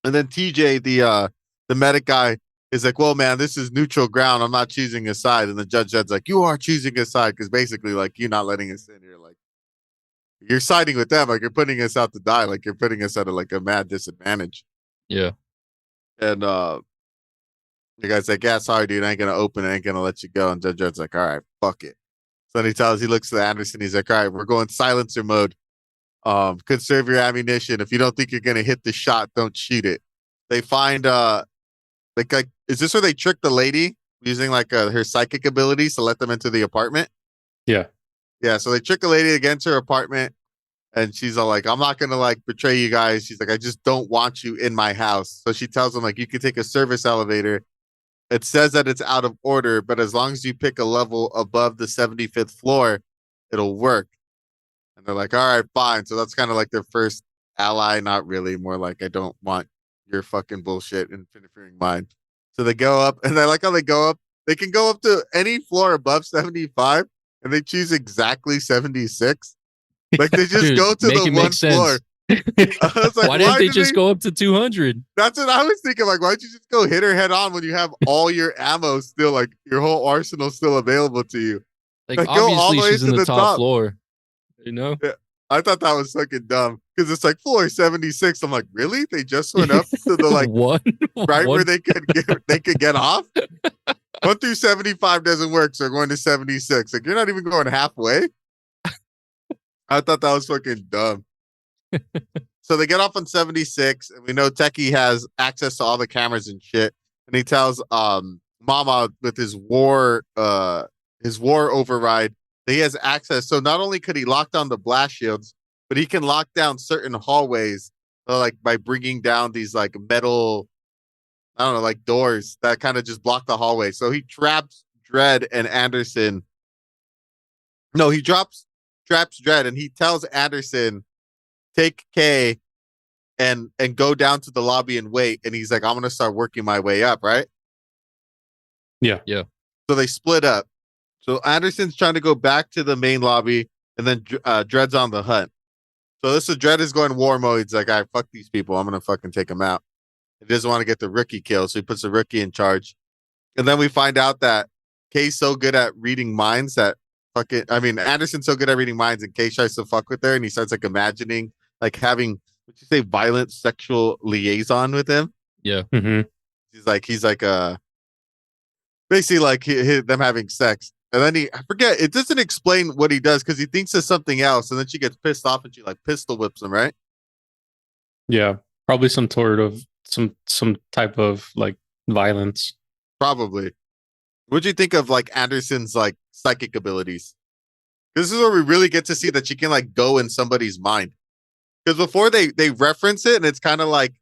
And then TJ, the medic guy, is like, well, man, this is neutral ground. I'm not choosing a side. And the judge's like, you are choosing a side because basically, like, you're not letting us in here. Like, you're siding with them. Like, you're putting us out to die. Like, you're putting us at a mad disadvantage. Yeah. And the guy's like, yeah, sorry, dude. I ain't gonna open it. I ain't gonna let you go. And Judge Dredd's like, all right, fuck it. So then he looks at Anderson. He's like, all right, we're going silencer mode. Conserve your ammunition. If you don't think you're gonna hit the shot, don't shoot it. They find like is this where they trick the lady using like her psychic abilities to let them into the apartment? Yeah. Yeah. So they trick a lady against her apartment, and she's all like, "I'm not gonna like betray you guys." She's like, "I just don't want you in my house." So she tells them like, "You can take a service elevator. It says that it's out of order, but as long as you pick a level above the 75th floor, it'll work." And they're like, "All right, fine." So that's kind of like their first ally. Not really. More like, I don't want your fucking bullshit interfering mine. So they go up, and I like how they go up. They can go up to any floor above 75, and they choose exactly 76. Like they just Dude, go to make the it make one floor. I was like, why didn't they just go up to 200? That's what I was thinking. Like, why don't you just go hit her head on when you have all your ammo still, like your whole arsenal still available to you? Like Like, go all obviously the way she's to in the the top top. floor. You know? Yeah, I thought that was fucking dumb because it's like floor 76. I'm like, really? They just went up to the like One, right where one- they could get off. 1 through 75 doesn't work, so they're going to 76. Like you're not even going halfway. I thought that was fucking dumb. So they get off on 76, and we know Techie has access to all the cameras and shit. And he tells Mama with his war override that he has access. So not only could he lock down the blast shields, but he can lock down certain hallways, like by bringing down these like metal, I don't know, like doors that kind of just block the hallway. So he traps Dredd and Anderson. No, he traps Dredd, and he tells Anderson, take K and go down to the lobby and wait. And he's like, I'm gonna start working my way up, right? Yeah. So they split up. So Anderson's trying to go back to the main lobby, and then Dredd's on the hunt. So this is Dredd is going war mode. He's like, I fuck these people. I'm gonna fucking take them out. He doesn't want to get the rookie kill, so he puts the rookie in charge. And then we find out that Kay's so good at reading minds that Anderson's so good at reading minds, and Kay tries to fuck with her, and he starts like imagining like having, would you say, violent sexual liaison with him. Yeah. Mm-hmm. He's like basically like them having sex. And then I forget, it doesn't explain what he does because he thinks it's something else, and then she gets pissed off and she like pistol whips him, right? Yeah, probably some sort of some type of like violence. Probably. What'd you think of like Anderson's like psychic abilities? This is where we really get to see that she can like go in somebody's mind. Because before they reference it and it's kind of like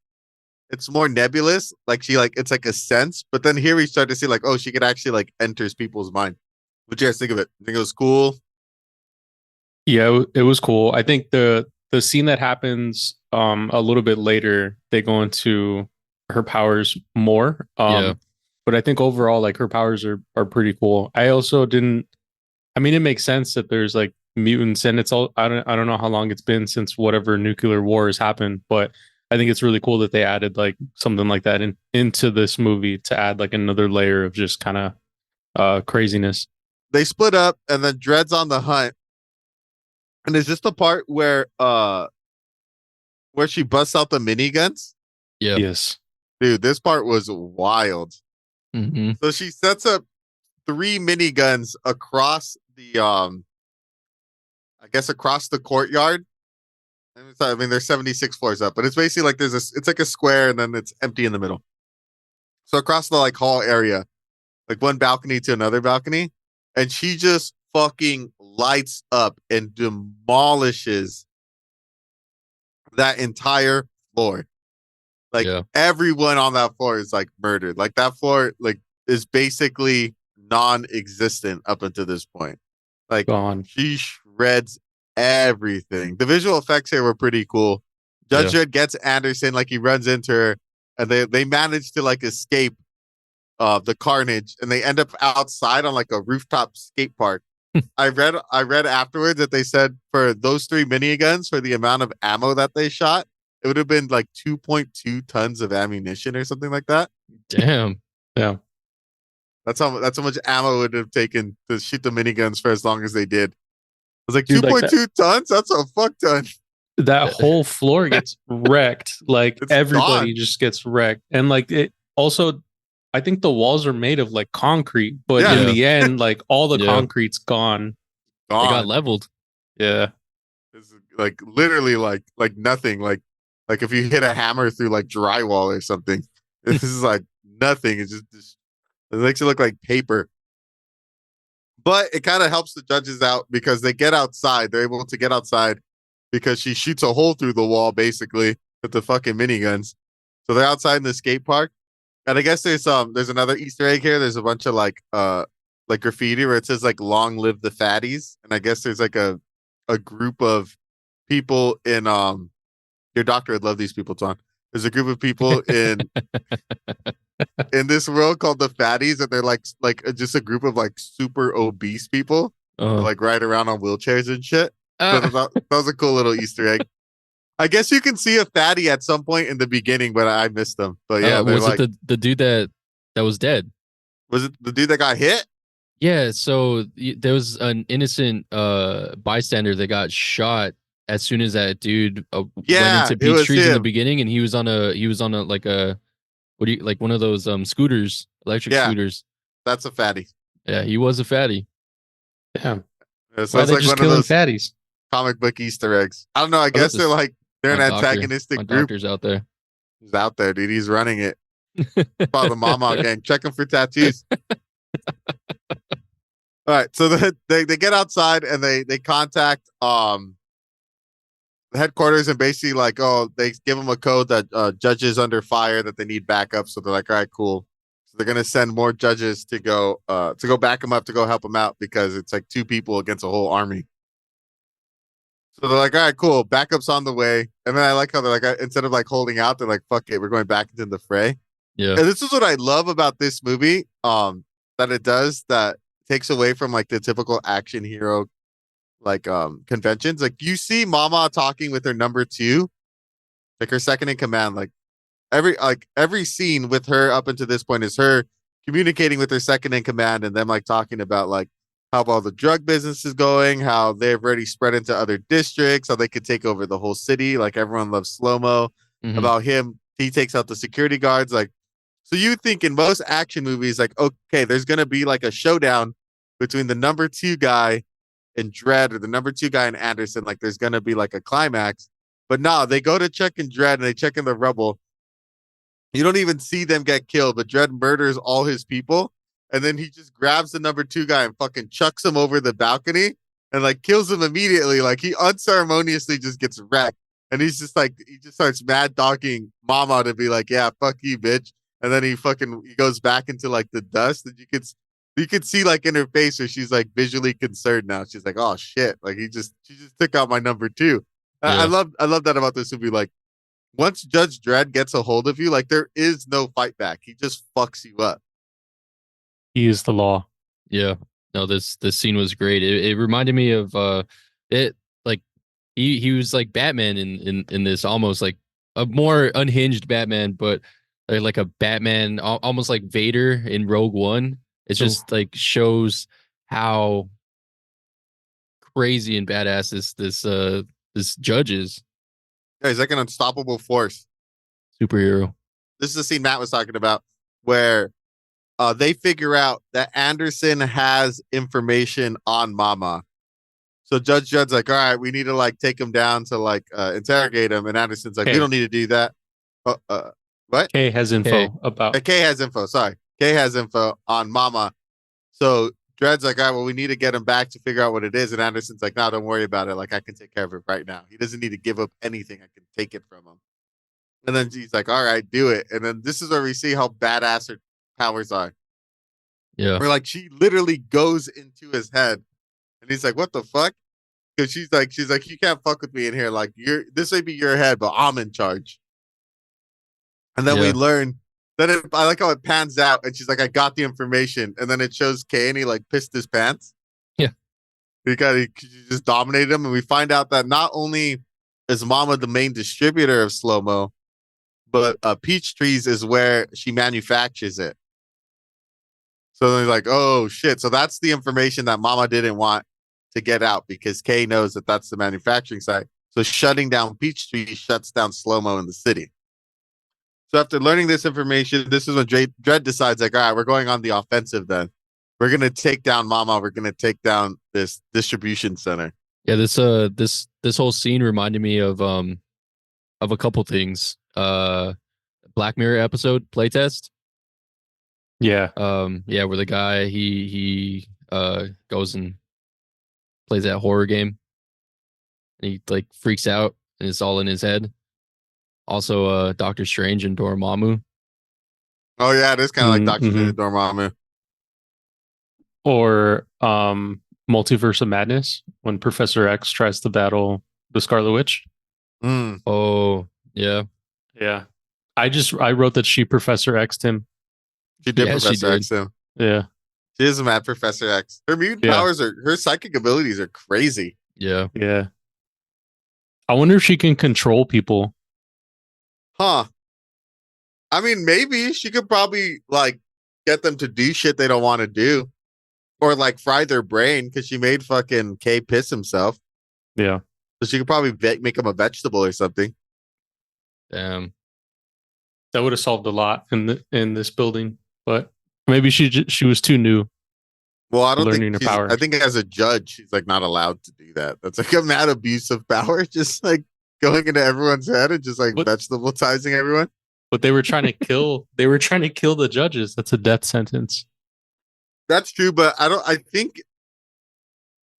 it's more nebulous, like she like it's like a sense, but then here we start to see like, oh, she could actually like enters people's mind. What'd you guys think of it? Think it was cool? Yeah, it was cool. I think the scene that happens a little bit later, they go into her powers more. Yeah. But I think overall, like her powers are pretty cool. I also didn't. I mean, it makes sense that there's like mutants, and it's all. I don't know how long it's been since whatever nuclear war has happened, but I think it's really cool that they added like something like that into this movie to add like another layer of just kind of craziness. They split up, and then Dredd's on the hunt. And is this the part where she busts out the miniguns? Yeah. Yes. Dude, this part was wild. Mm-hmm. So she sets up 3 miniguns across the I guess across the courtyard. I mean, there's 76 floors up, but it's basically like it's like a square and then it's empty in the middle. So across the like hall area, like one balcony to another balcony, and she just fucking lights up and demolishes that entire floor. Like everyone on that floor is like murdered. Like that floor like is basically non-existent up until this point. Like Gone. she shreds everything. The visual effects here were pretty cool. Judge Dredd gets Anderson, like he runs into her, and they manage to like escape the carnage, and they end up outside on like a rooftop skate park. I read afterwards that they said for those 3 miniguns, for the amount of ammo that they shot, it would have been like 2.2 tons of ammunition or something like that. Damn. Yeah. That's how much ammo it would have taken to shoot the miniguns for as long as they did. I was like, Dude, 2.2 tons? That's a fuck ton. That whole floor gets wrecked. Like It's everybody gone. just gets wrecked. And like it also, I think the walls are made of like concrete, but in the end, like all the concrete's gone. They got leveled. Yeah. It's like literally like nothing. Like if you hit a hammer through like drywall or something, this is like nothing. It's just it makes it look like paper. But it kind of helps the judges out because they get outside. They're able to get outside because she shoots a hole through the wall basically with the fucking miniguns. So they're outside in the skate park. And I guess there's another Easter egg here. There's a bunch of like graffiti where it says like "Long live the fatties," and I guess there's like a group of people in your doctor would love these people, Twan. There's a group of people in this world called the fatties, and they're like just a group of like super obese people who, like ride around on wheelchairs and shit. So that was a cool little Easter egg. I guess you can see a fatty at some point in the beginning, but I missed them. But yeah, was like, it the dude that was dead? Was it the dude that got hit? Yeah, so there was an innocent bystander that got shot as soon as that dude went into Peachtree's in the beginning, and he was on a like a one of those scooters, electric scooters. That's a fatty. Yeah, he was a fatty. Yeah. So why are they just killing fatties? Comic book Easter eggs. I don't know. I guess they're an antagonistic group. Doctor's out there. He's out there, dude. He's running it. Follow the Mama gang. Check him for tattoos. All right. So they get outside and they contact the headquarters and basically like, they give them a code that Judge is under fire, that they need backup. So they're like, all right, cool. So they're gonna send more judges to go back him up to go help him out because it's like 2 people against a whole army. So they're like, all right, cool, backup's on the way. And then I like how they're like, instead of like holding out, they're like, fuck it, we're going back into the fray. Yeah. And this is what I love about this movie, that it does that takes away from like the typical action hero like conventions. Like you see Mama talking with her number 2, like her second in command. Like every scene with her up until this point is her communicating with her second in command and them like talking about like how all the drug business is going, how they've already spread into other districts, how they could take over the whole city. Like everyone loves slow-mo. Mhm. About him, he takes out the security guards. Like, so you think in most action movies, like, okay, there's gonna be like a showdown between the number 2 guy and Dredd or the number 2 guy and Anderson. Like there's gonna be like a climax. But no, they go to check in Dredd and they check in the rubble. You don't even see them get killed, but Dredd murders all his people. And then he just grabs the number 2 guy and fucking chucks him over the balcony and like kills him immediately. Like he unceremoniously just gets wrecked. And he's just like, he just starts mad dogging Mama to be like, yeah, fuck you, bitch. And then he goes back into like the dust. And you could see like in her face where she's like visually concerned now. She's like, oh shit. Like she just took out my number 2. I love that about this movie. Like once Judge Dredd gets a hold of you, like there is no fight back. He just fucks you up. He is the law. Yeah. No, this scene was great. It reminded me of it like he was like Batman in this, almost like a more unhinged Batman, but like a Batman almost like Vader in Rogue One. It just like shows how crazy and badass this judge is. Yeah, he's like an unstoppable force. Superhero. This is the scene Matt was talking about where they figure out that Anderson has information on Mama. So Judge Dredd's like, all right, we need to like take him down to like interrogate him. And Anderson's like, we don't need to do that. What? Kay has info about. Kay has info. Sorry. Kay has info on Mama. So Dredd's like, all right, well, we need to get him back to figure out what it is. And Anderson's like, no, don't worry about it. Like, I can take care of it right now. He doesn't need to give up anything. I can take it from him. And then he's like, all right, do it. And then this is where we see how badass her powers are. Yeah. Where like she literally goes into his head. And he's like, what the fuck? Because she's like, you can't fuck with me in here. Like, this may be your head, but I'm in charge. And then we learn that I like how it pans out, and she's like, I got the information. And then it shows Kay, and he like pissed his pants. Yeah. He just dominated him. And we find out that not only is Mama the main distributor of slow-mo, but Peachtree's is where she manufactures it. So they're like, oh shit. So that's the information that Mama didn't want to get out because Kay knows that that's the manufacturing site. So shutting down Peachtree shuts down slow-mo in the city. So after learning this information, this is when Dredd decides, like, all right, we're going on the offensive then. We're going to take down Mama. We're going to take down this distribution center. Yeah, this whole scene reminded me of a couple things. Black Mirror episode playtest. Yeah. Where the guy he goes and plays that horror game. And he like freaks out and it's all in his head. Also, Doctor Strange and Dormammu. Oh yeah, it is kind of like Doctor Strange and Dormammu. Or Multiverse of Madness when Professor X tries to battle the Scarlet Witch. Oh yeah, yeah. I wrote that she Professor X'd him. She did Professor X him. Yeah, she is a mad Professor X. Her mutant powers her psychic abilities are crazy. Yeah. I wonder if she can control people. Huh. I mean, maybe she could probably like get them to do shit they don't want to do, or like fry their brain because she made fucking Kay piss himself. Yeah, so she could probably make him a vegetable or something. Damn, that would have solved a lot in this building. But maybe she was too new. Well, I don't think her powers. I think as a judge, she's like not allowed to do that. That's like a mad abuse of power, just like going into everyone's head and just like vegetableizing everyone. But they were trying to kill. They were trying to kill the judges. That's a death sentence. That's true, but I think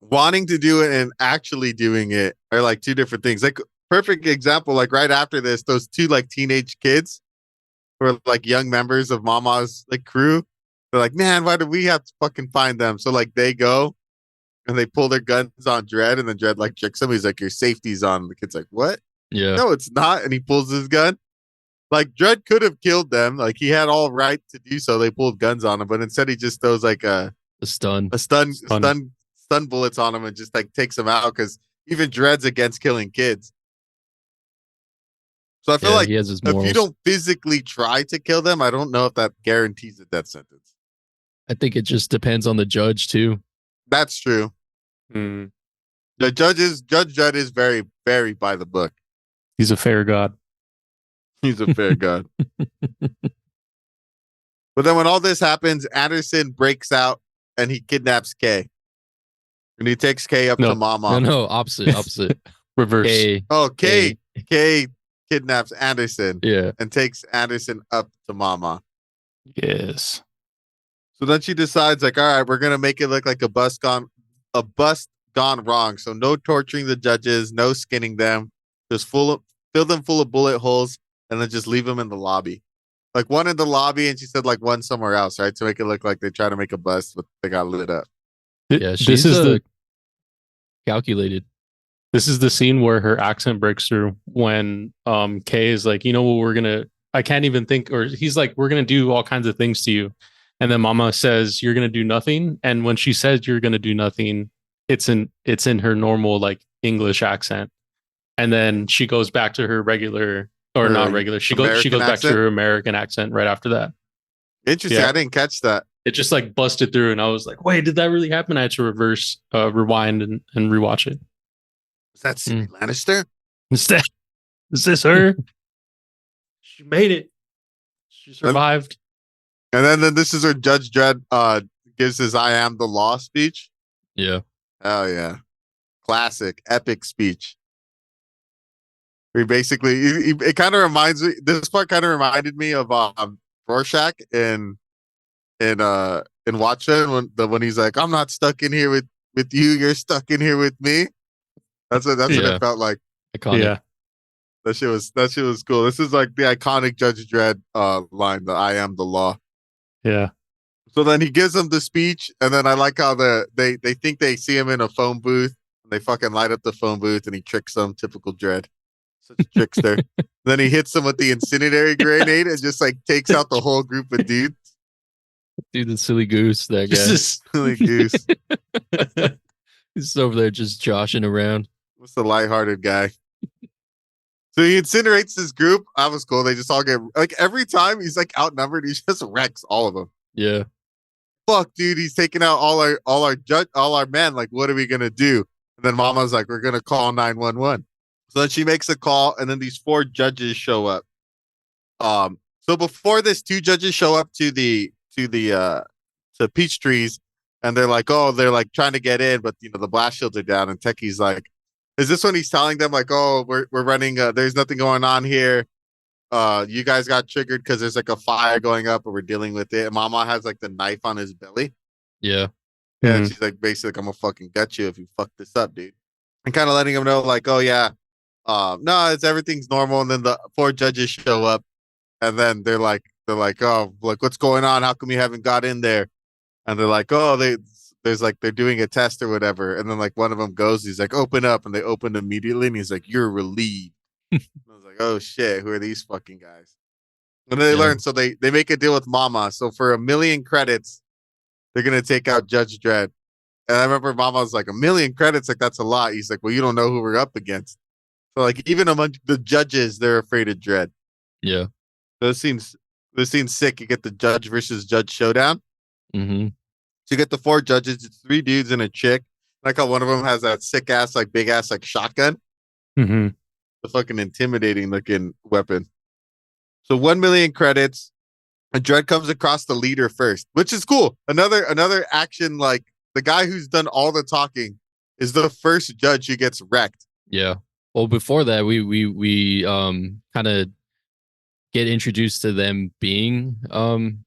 wanting to do it and actually doing it are like two different things. Like perfect example, like right after this, those two like teenage kids were like young members of Mama's like crew. They're like, man, why do we have to fucking find them? So like they go and they pull their guns on Dredd, and then Dredd like tricks him. He's like, your safety's on. The kid's like, what? Yeah. No, it's not. And he pulls his gun. Like Dredd could have killed them. Like he had all right to do so. They pulled guns on him, but instead he just throws like The stun. stun bullets on him and just like takes him out, because even Dredd's against killing kids. So I feel like he has his if morals. you don't physically try to kill them, I don't know if that guarantees a death sentence. I think it just depends on the judge too. That's true. Hmm. The Judge Dredd is very, very by the book. He's a fair god. He's a fair god. But then when all this happens, Anderson breaks out and he kidnaps Kay. And he takes Kay up to Mama. No, opposite. Reverse. K. Oh, Kay kidnaps Anderson. Yeah. And takes Anderson up to Mama. Yes. So then she decides, like, all right, we're gonna make it look like a bust gone wrong. So no torturing the judges, no skinning them, just fill them full of bullet holes, and then just leave them in the lobby. Like one in the lobby, and she said like one somewhere else, right? To make it look like they try to make a bust, but they got lit up. Yeah, she's calculated. This is the scene where her accent breaks through when Kay is like, you know what, I can't even think, or he's like, we're gonna do all kinds of things to you. And then Mama says, you're gonna do nothing. And when she says you're gonna do nothing, it's in her normal like English accent. And then she goes back to her regular, or not regular. She goes back to her American accent right after that. Interesting. Yeah. I didn't catch that. It just like busted through, and I was like, wait, did that really happen? I had to rewind and rewatch it. Is that Ciri Lannister? Is this her? She made it. She survived. And then this is where Judge Dredd gives his "I am the law" speech. Yeah. Oh yeah, classic, epic speech. We basically, it kind of reminds me. This part kind of reminded me of Rorschach in Watchmen when he's like, "I'm not stuck in here with you. You're stuck in here with me." That's what it felt like. Iconic. Yeah. That shit was cool. This is like the iconic Judge Dredd line, the "I am the law." Yeah. So then he gives them the speech, and then I like how they think they see him in a phone booth. And they fucking light up the phone booth, and he tricks them. Typical Dredd, such a trickster. Then he hits them with the incendiary grenade and just like takes out the whole group of dudes. Dude, the silly goose, that guy. Silly goose. He's over there just joshing around. What's the lighthearted guy? So he incinerates this group. That was cool. They just all get like every time he's like outnumbered, he just wrecks all of them. Yeah. Fuck, dude, he's taking out all our men. Like, what are we gonna do? And then Mama's like, we're gonna call 911. So then she makes a call, and then these 4 judges show up. So before this, 2 judges show up to Peachtree's, and they're like trying to get in, but the blast shields are down. And Techie's like, is this when he's telling them like, oh, we're running, there's nothing going on here. You guys got triggered because there's like a fire going up, and we're dealing with it. And Mama has like the knife on his belly. Yeah. Yeah. And she's like, basically, like, I'm gonna fucking gut you if you fuck this up, dude. And kind of letting him know, like, oh yeah, no, everything's normal. And then the 4 judges show up, and then they're like, oh, like, what's going on? How come you haven't got in there? And they're like, oh, they're doing a test or whatever. And then like one of them goes, he's like, open up, and they open immediately, and he's like, you're relieved. I was like, oh shit, who are these fucking guys? And then they learn, so they make a deal with Mama. So for 1 million credits, they're gonna take out Judge Dredd. And I remember Mama was like, 1 million credits, like that's a lot. He's like, well, you don't know who we're up against. So like even among the judges, they're afraid of Dredd. Yeah. So this seems sick. You get the judge versus judge showdown. Mm-hmm. So you get the 4 judges. It's 3 dudes and a chick. Like how one of them has that sick ass, like big ass, like shotgun. Mm-hmm. The fucking intimidating looking weapon. So 1 million credits. And Dredd comes across the leader first, which is cool. Another action, like the guy who's done all the talking is the first judge who gets wrecked. Yeah. Well, before that, we kind of get introduced to them being on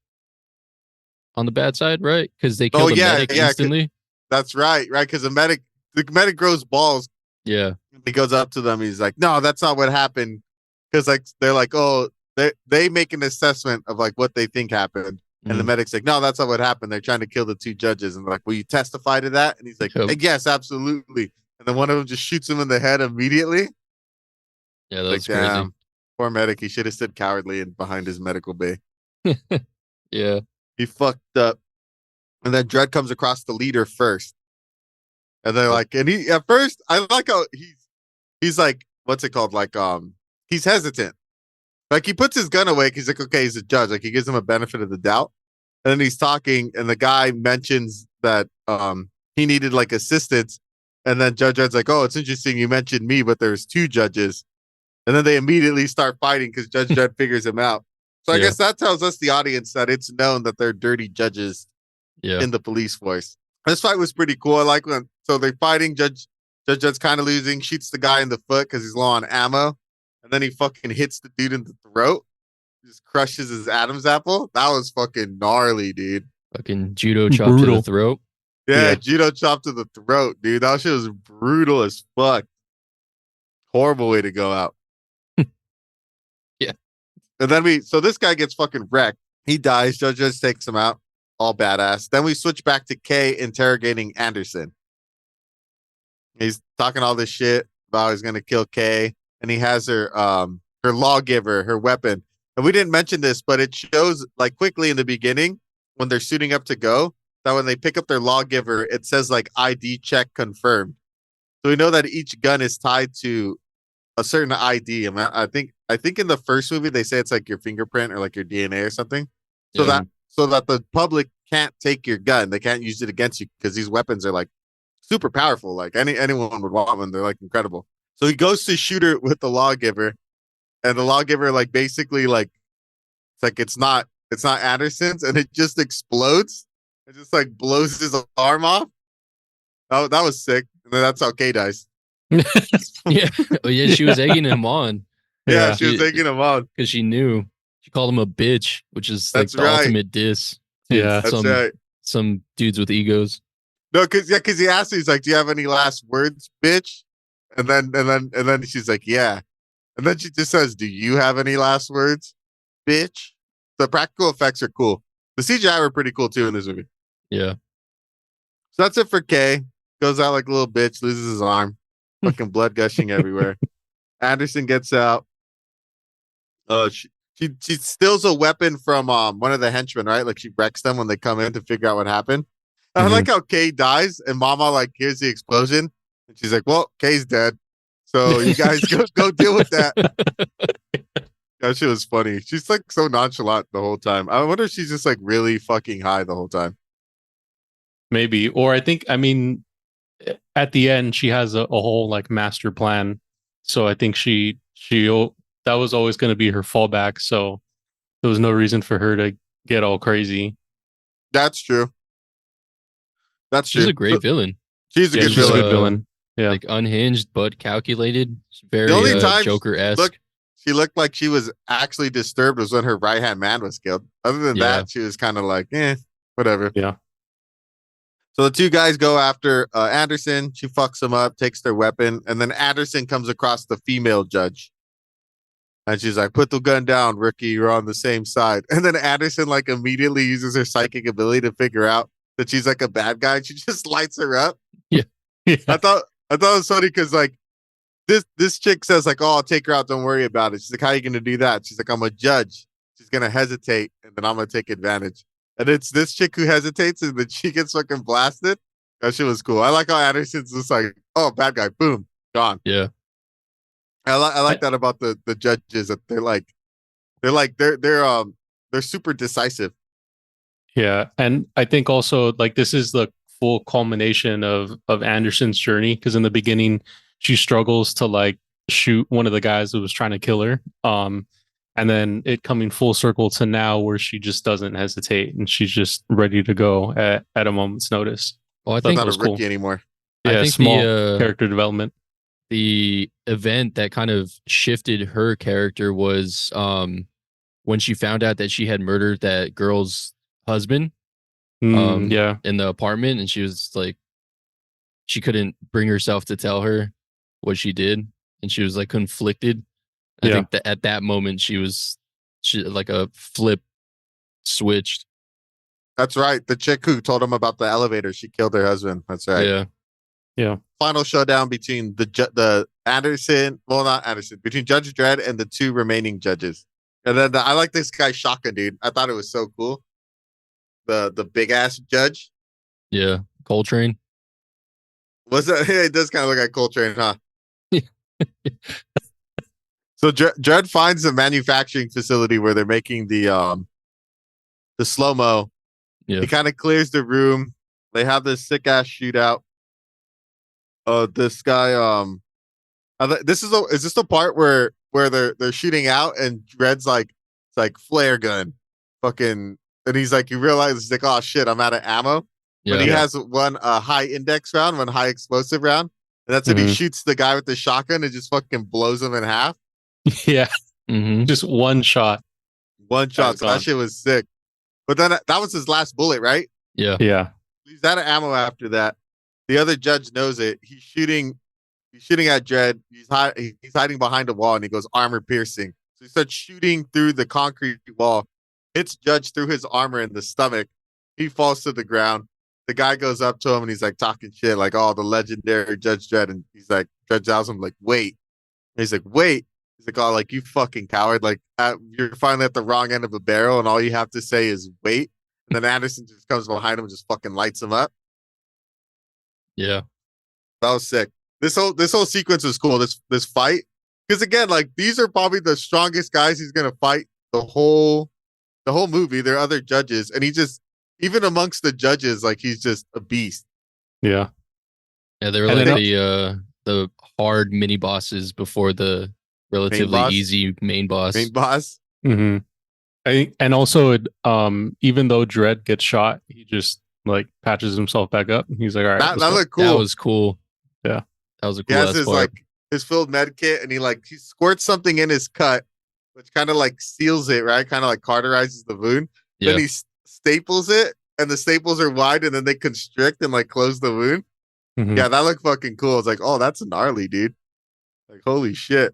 the bad side, right? Because they kill the medic instantly. That's right, because the medic grows balls. Yeah. He goes up to them. He's like, no, that's not what happened. Because like they're like, oh, they make an assessment of like what they think happened. And the medic's like, no, that's not what happened. They're trying to kill the 2 judges. And they're like, will you testify to that? And he's like, Yep. yes, absolutely. And then one of them just shoots him in the head immediately. Yeah, that Like, was crazy. damn, poor medic. He should have stood cowardly and behind his medical bay. Yeah. He fucked up. And then Dredd comes across the leader first. And they're like, and he at first, I like how he's like, what's it called? Like, he's hesitant. Like he puts his gun away. He's like, okay, he's a judge. Like he gives him a benefit of the doubt. And then he's talking, and the guy mentions that he needed like assistance. And then Judge Dredd's like, oh, it's interesting you mentioned me, but there's 2 judges. And then they immediately start fighting because Judge Dredd figures him out. So I guess that tells us, the audience, that it's known that they're dirty judges in the police force. This fight was pretty cool. I like when, so they're fighting. Judge Dredd's kind of losing, shoots the guy in the foot because he's low on ammo. And then he fucking hits the dude in the throat. Just crushes his Adam's apple. That was fucking gnarly, dude. Fucking judo chop to the throat. Yeah, judo chop to the throat, dude. That shit was brutal as fuck. Horrible way to go out. Yeah. And then so this guy gets fucking wrecked. He dies. Judge Dredd takes him out. All badass. Then we switch back to Kay interrogating Anderson. He's talking all this shit about he's gonna kill Kay, and he has her lawgiver, her weapon. And we didn't mention this, but it shows like quickly in the beginning when they're suiting up to go, that when they pick up their lawgiver, it says like ID check confirmed. So we know that each gun is tied to a certain ID. I think in the first movie they say it's like your fingerprint or like your DNA or something. So that the public can't take your gun. They can't use it against you because these weapons are like super powerful. Like anyone would want one. They're like incredible. So he goes to shoot her with the lawgiver, and the lawgiver like basically like it's not Anderson's, and it just explodes. It just like blows his arm off. That was sick. And then that's how Kay dies. Yeah. Oh, yeah. She was egging him on. Yeah, she was egging him on because she knew. She called him a bitch, which is like the ultimate diss. Yeah, that's right. Some dudes with egos. No, because he asked, he's like, "Do you have any last words, bitch?" And then she's like, "Yeah." And then she just says, "Do you have any last words, bitch?" The practical effects are cool. The CGI were pretty cool too in this movie. Yeah. So that's it for Kay. Goes out like a little bitch, loses his arm, fucking blood gushing everywhere. Anderson gets out. She steals a weapon from one of the henchmen, right? Like she wrecks them when they come in to figure out what happened. I like how Kay dies and Mama like hears the explosion and she's like, "Well, Kay's dead, so you guys go deal with that." That shit was funny. She's like so nonchalant the whole time. I wonder if she's just like really fucking high the whole time. Maybe, or I mean, at the end she has a whole like master plan. So I think she that was always going to be her fallback. So there was no reason for her to get all crazy. That's true. She's a great villain. She's a good villain. Yeah, like unhinged but calculated. Very the only time Joker-esque. She looked like she was actually disturbed was when her right hand man was killed. Other than that, she was kind of like, whatever. Yeah. So the 2 guys go after Anderson. She fucks him up, takes their weapon, and then Anderson comes across the female judge. And she's like, "Put the gun down, rookie. You're on the same side." And then Anderson like immediately uses her psychic ability to figure out that she's like a bad guy. And she just lights her up. Yeah. I thought it was funny because like this chick says like, "Oh, I'll take her out. Don't worry about it." She's like, "How are you gonna do that?" She's like, "I'm a judge." She's gonna hesitate, and then I'm gonna take advantage. And it's this chick who hesitates, and then she gets fucking blasted. That shit was cool. I like how Anderson's just like, "Oh, bad guy, boom, gone." Yeah. I like that about the judges, that they're super decisive. Yeah, and I think also like this is the full culmination of Anderson's journey, because in the beginning she struggles to like shoot one of the guys who was trying to kill her, and then it coming full circle to now where she just doesn't hesitate and she's just ready to go at a moment's notice. Well, I think not that was a rookie cool anymore. Yeah, I think small the character development. The event that kind of shifted her character was when she found out that she had murdered that girl's husband in the apartment, and she was like, she couldn't bring herself to tell her what she did, and she was like conflicted. I think that at that moment she was like a flip switched. That's right. The chick who told him about the elevator, she killed her husband. That's right. Yeah. Final showdown between the Anderson, well, not Anderson, between Judge Dredd and the two remaining judges. And then I like this guy's shotgun, dude. I thought it was so cool. The big ass judge. Yeah. Coltrane. Was it? It does kind of look like Coltrane, huh? So Dredd finds a manufacturing facility where they're making the slow mo. Yeah. He kind of clears the room. They have this sick ass shootout. This guy is this the part where they're shooting out and Dredd's like it's like flare gun, fucking, and he's like, you realize he's like, oh shit, I'm out of ammo. Yeah. But he has one high index round, one high explosive round, and that's it. He shoots the guy with the shotgun and just fucking blows him in half. Yeah. Mhm. Just one shot. One shot. So that shit was sick. But then that was his last bullet, right? Yeah. Yeah. He's out of ammo after that. The other judge knows it. He's shooting at Dredd. He's hiding behind a wall, and he goes armor piercing. So he starts shooting through the concrete wall, hits Judge through his armor in the stomach. He falls to the ground. The guy goes up to him and he's like talking shit, like, oh, the legendary Judge Dredd. And he's like, Judge tells him, like, wait. And he's like, wait. He's like, oh, like, you fucking coward. Like, you're finally at the wrong end of a barrel, and all you have to say is wait. And then Anderson just comes behind him and just fucking lights him up. Yeah. That was sick. This whole sequence was cool. This fight, because again, like, these are probably the strongest guys he's gonna fight the whole movie. There are other judges, and he just, even amongst the judges, like, he's just a beast. Yeah. Yeah, they were And like then- the hard mini bosses before the relatively boss? easy main boss. Main boss. Mm-hmm. And also, even though Dredd gets shot, he just like patches himself back up. He's like, all right, That looked cool. That was cool. Yeah. That was a He cool has ass his part. like his filled med kit, and he squirts something in his cut, which kind of like seals it, right? Kind of like cauterizes the wound. Yeah. Then he staples it, and the staples are wide, and then they constrict and like close the wound. Mhm. Yeah, that looked fucking cool. It's like, oh, that's gnarly, dude. Like, holy shit.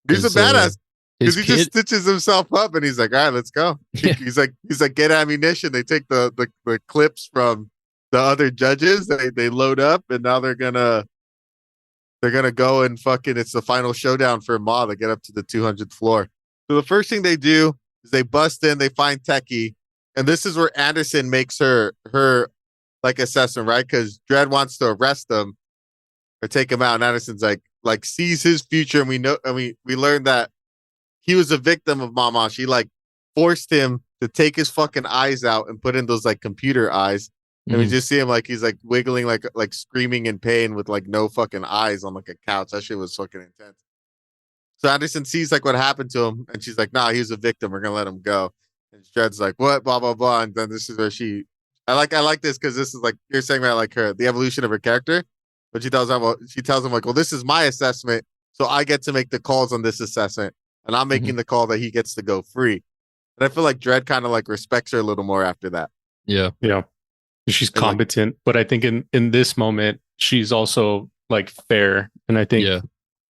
He's a 'Cause, badass. his Because he just kid, stitches himself up, and he's like, all right, let's go. Yeah. He's like, get ammunition. They take the clips from the other judges. They load up, and now they're gonna go and fucking, it's the final showdown for Ma to get up to the 200th floor. So the first thing they do is they bust in, they find Techie, and this is where Anderson makes her like assessment, right? Because Dredd wants to arrest him or take him out, and Anderson's like sees his future, and we know, and we learned that he was a victim of Mama. She like forced him to take his fucking eyes out and put in those like computer eyes. And we Mhm. just see him like he's like wiggling, like screaming in pain with like no fucking eyes on like a couch. That shit was fucking intense. So Anderson sees like what happened to him, and she's like, "Nah, he was a victim. We're gonna let him go." And Dredd's like, "What?" Blah blah blah. And then this is where I like this because this is like you're saying about like the evolution of her character. But she tells him like, "Well, this is my assessment, so I get to make the calls on this assessment, and I'm making the call that he gets to go free." And I feel like Dredd kind of like respects her a little more after that. Yeah. Yeah. She's And, like- competent, but I think in this moment she's also like fair, and I think Yeah.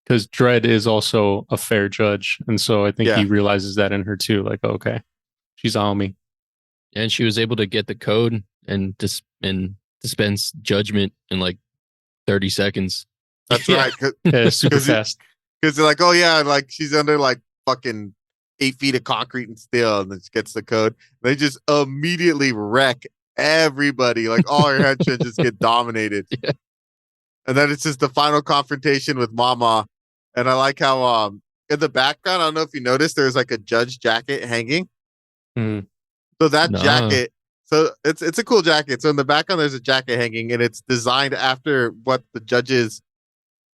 because Dredd is also a fair judge, and so I think Yeah. he realizes that in her too. Like, okay, she's on me. And she was able to get the code and dispense judgment in like 30 seconds. That's Yeah. right. Yeah, super 'Cause it- fast. Because they're like, oh yeah, like she's under like fucking 8 feet of concrete and steel, and then she gets the code. They just immediately wreck everybody. Like all her henchmen just get dominated. Yeah. And then it's just the final confrontation with Mama. And I like how in the background, I don't know if you noticed, there's like a judge jacket hanging. Mhm. So that Nah. jacket, so it's a cool jacket. So in the background, there's a jacket hanging, and it's designed after what the judge's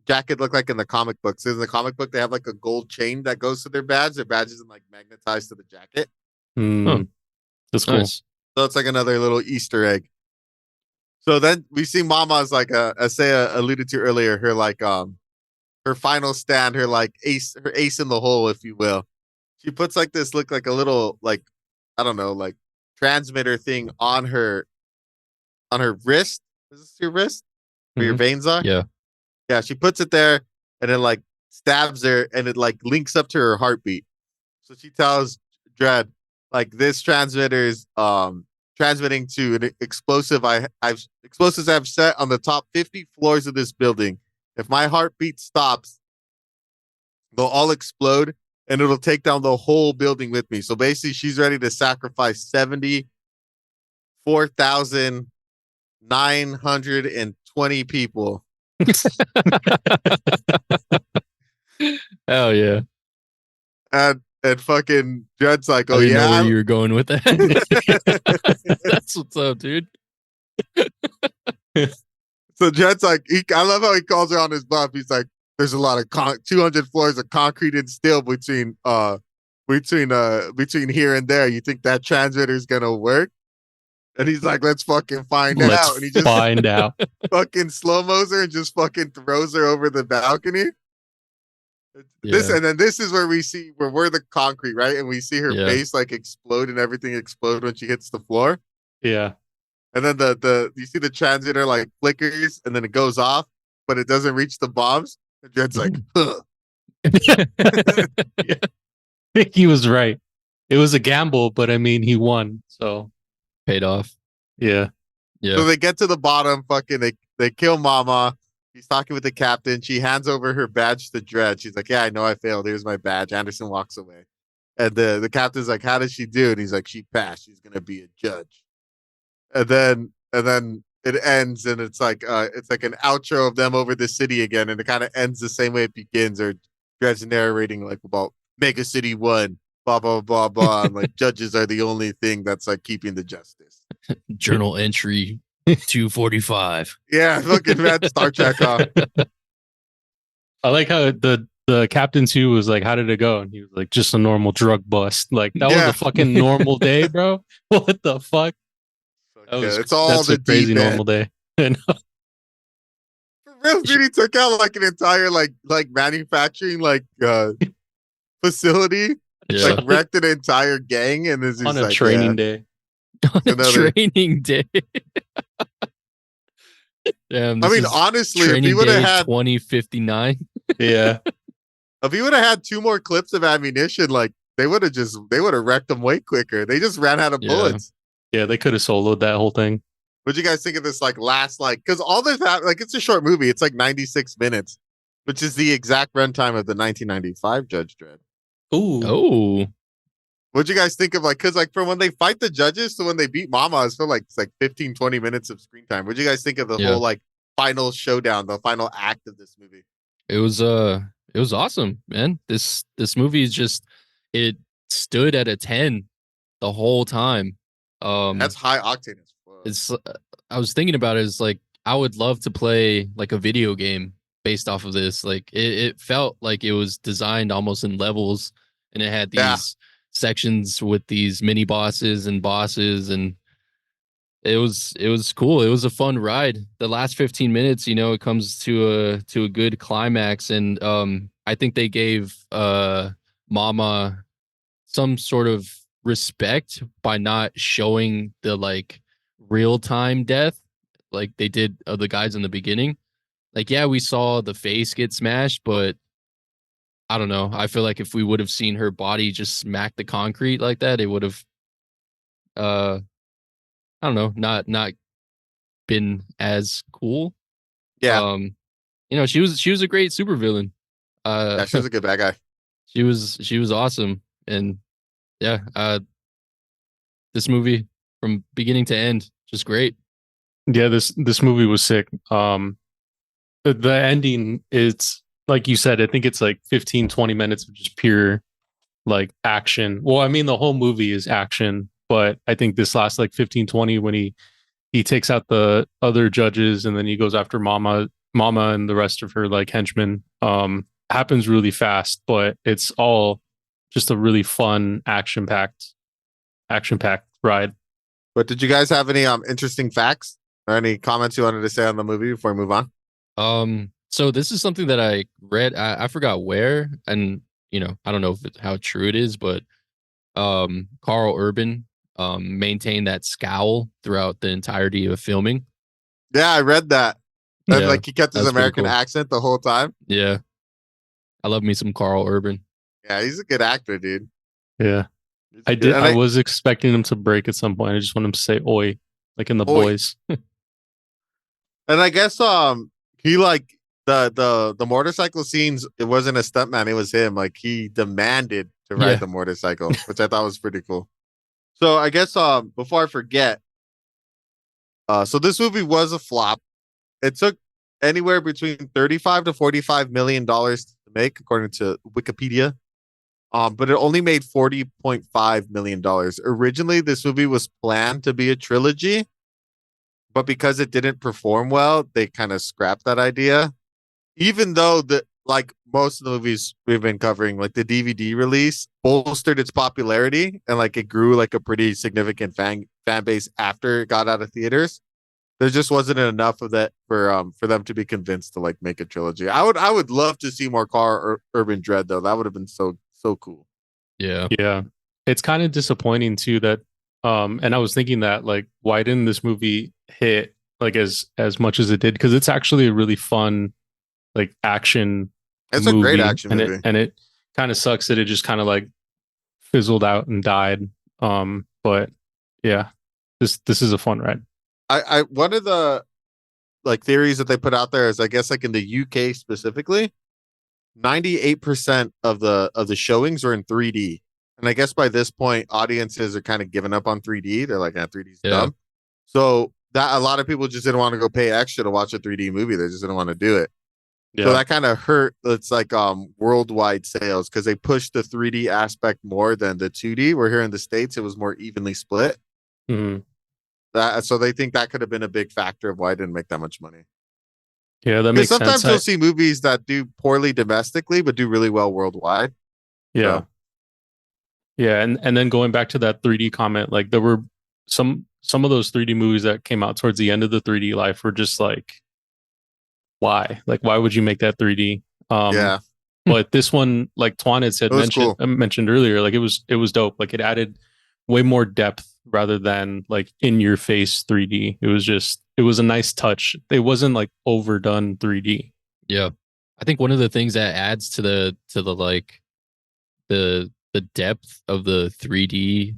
jacket looked like in the comic books. So in the comic book, they have like a gold chain that goes to their badge. Their badge isn't like magnetized to the jacket. Mm. Huh. That's cool. Nice. So it's like another little Easter egg. So then we see Mama's like as Saya alluded to earlier, her like her final stand, her like ace in the hole, if you will. She puts like this look like a little like, I don't know, like transmitter thing on her wrist. Is this your wrist? Where your veins are? Yeah. Yeah, she puts it there and it like stabs her, and it like links up to her heartbeat. So she tells Dredd, like this transmitter is transmitting to an explosive explosives I've set on the top 50 floors of this building. If my heartbeat stops, they'll all explode and it'll take down the whole building with me. So basically, she's ready to sacrifice 74,920 people. Hell yeah. And fucking Dredd's like, I oh didn't know yeah. where you were going with that. That's what's up, dude. So Dredd's like, I love how he calls her on his bluff. He's like, there's a lot of 200 floors of concrete and steel between here and there. You think that transmitter is gonna work? And he's like, let's fucking find out. And he just find out. fucking slow-mos her and just fucking throws her over the balcony. This Yeah. and then this is where we're the concrete, right? And we see her Yeah. face like explode and everything explode when she hits the floor. Yeah. And then the you see the transmitter like flickers and then it goes off, but it doesn't reach the bombs. And Dredd's like, huh. He was right. It was a gamble, but I mean, he won. So Paid off. yeah. Yeah. So they get to the bottom, fucking they kill Mama. He's talking with the captain. She hands over her badge to Dredd. She's like, yeah, I know I failed. Here's my badge. Anderson walks away. And the captain's like, how did she do? And he's like, she passed. She's gonna be a judge. And then it ends and it's like an outro of them over the city again, and it kind of ends the same way it begins, or Dredd's narrating like about Megacity One, blah blah blah blah, and like judges are the only thing that's like keeping the justice. Journal entry 245. Yeah, fucking mad Star Trek off. I like how the captain too was like, how did it go? And he was like, just a normal drug bust. Like that was Yeah. a fucking normal day, bro. What the fuck? That was, It's all that's the a crazy deep normal day. For real, dude, he took out like an entire like manufacturing facility, Yeah. like wrecked an entire gang, and is On a like, training day. On a another- training day. Damn, I this mean, is honestly, if he training would day have had 2059. Yeah. if he would have had 2 more clips of ammunition, like they would have wrecked them way quicker. They just ran out of Yeah. bullets. Yeah, they could have soloed that whole thing. What'd you guys think of this last because all this it's a short movie. It's like 96 minutes, which is the exact runtime of the 1995 Judge Dredd. Ooh. Oh, What'd you guys think of from when they fight the judges to when they beat Mama? It's feel like it's like 15, 20 minutes of screen time. What'd you guys think of the Yeah. whole final showdown, the final act of this movie? it was awesome, man. This movie is just, it stood at a 10 the whole time. That's high octane as fuck. It's I was thinking about it, it's like I would love to play like a video game based off of this. Like it felt like it was designed almost in levels, and it had these Yeah. sections with these mini bosses, and it was cool. It was a fun ride. The last 15 minutes, it comes to a good climax, and I think they gave Mama some sort of respect by not showing the real time death like they did the guys in the beginning. Like, yeah, we saw the face get smashed, but I don't know. I feel like if we would have seen her body just smack the concrete like that, it would have I don't know, not been as cool. Yeah. She was a great supervillain. Yeah, she was a good bad guy. she was awesome. And yeah, this movie from beginning to end, just great. Yeah, this movie was sick. The ending, it's like you said, I think it's like 15, 20 minutes of just pure action. Well, I mean, the whole movie is action, but I think this last 15, 20 when he takes out the other judges and then he goes after Mama and the rest of her henchmen, happens really fast, but it's all just a really fun action packed ride. But did you guys have any interesting facts or any comments you wanted to say on the movie before we move on? So this is something that I read. I forgot where, and I don't know how true it is, but Karl Urban maintained that scowl throughout the entirety of filming. Yeah, I read that. And Yeah, he kept his that's pretty American cool. accent the whole time. Yeah, I love me some Karl Urban. Yeah, he's a good actor, dude. Yeah. It's I good. did. And I was expecting him to break at some point. I just want him to say "oi," like in the Oi. boys. I guess he like the motorcycle scenes, it wasn't a stuntman, it was him. Like he demanded to ride Yeah. the motorcycle, which I thought was pretty cool. So I guess before I forget, so this movie was a flop. It took anywhere between 35 to 45 million dollars to make, according to Wikipedia. But it only made 40.5 million dollars. Originally, this movie was planned to be a trilogy, but because it didn't perform well, they kind of scrapped that idea. Even though the like most of the movies we've been covering, like the DVD release bolstered its popularity and like it grew like a pretty significant fan base after it got out of theaters. There just wasn't enough of that for them to be convinced to like make a trilogy. I would love to see more Urban Dread though. That would have been so cool. Yeah. Yeah. It's kind of disappointing too that and I was thinking that like why didn't this movie hit like as much as it did, because it's actually a really fun like action It's movie. a great action and movie. it kind of sucks that it just kind of like fizzled out and died. But yeah, this is a fun ride. I one of the like theories that they put out there is I guess like in the UK specifically, 98% of the showings are in 3D. And I guess by this point, audiences are kind of giving up on 3D. They're like, 3D is Yeah. dumb. So that a lot of people just didn't want to go pay extra to watch a 3D movie. They just didn't want to do it. Yeah. So that kind of hurt. It's like worldwide sales because they pushed the 3D aspect more than the 2D. Where here in the States, it was more evenly split. Mhm. So they think that could have been a big factor of why it didn't make that much money. Yeah, that Because makes sometimes sense. you'll see movies that do poorly domestically but do really well worldwide. Yeah. So. Yeah, and then going back to that 3D comment, like there were some of those 3D movies that came out towards the end of the 3D life were just like, why? Like, why would you make that 3D? Yeah, But this one, like Twan had said, it was cool. mentioned earlier, like it was dope. Like it added way more depth rather than like in your face 3D. It was a nice touch. It wasn't like overdone 3D. Yeah. I think one of the things that adds to the like the depth of the 3D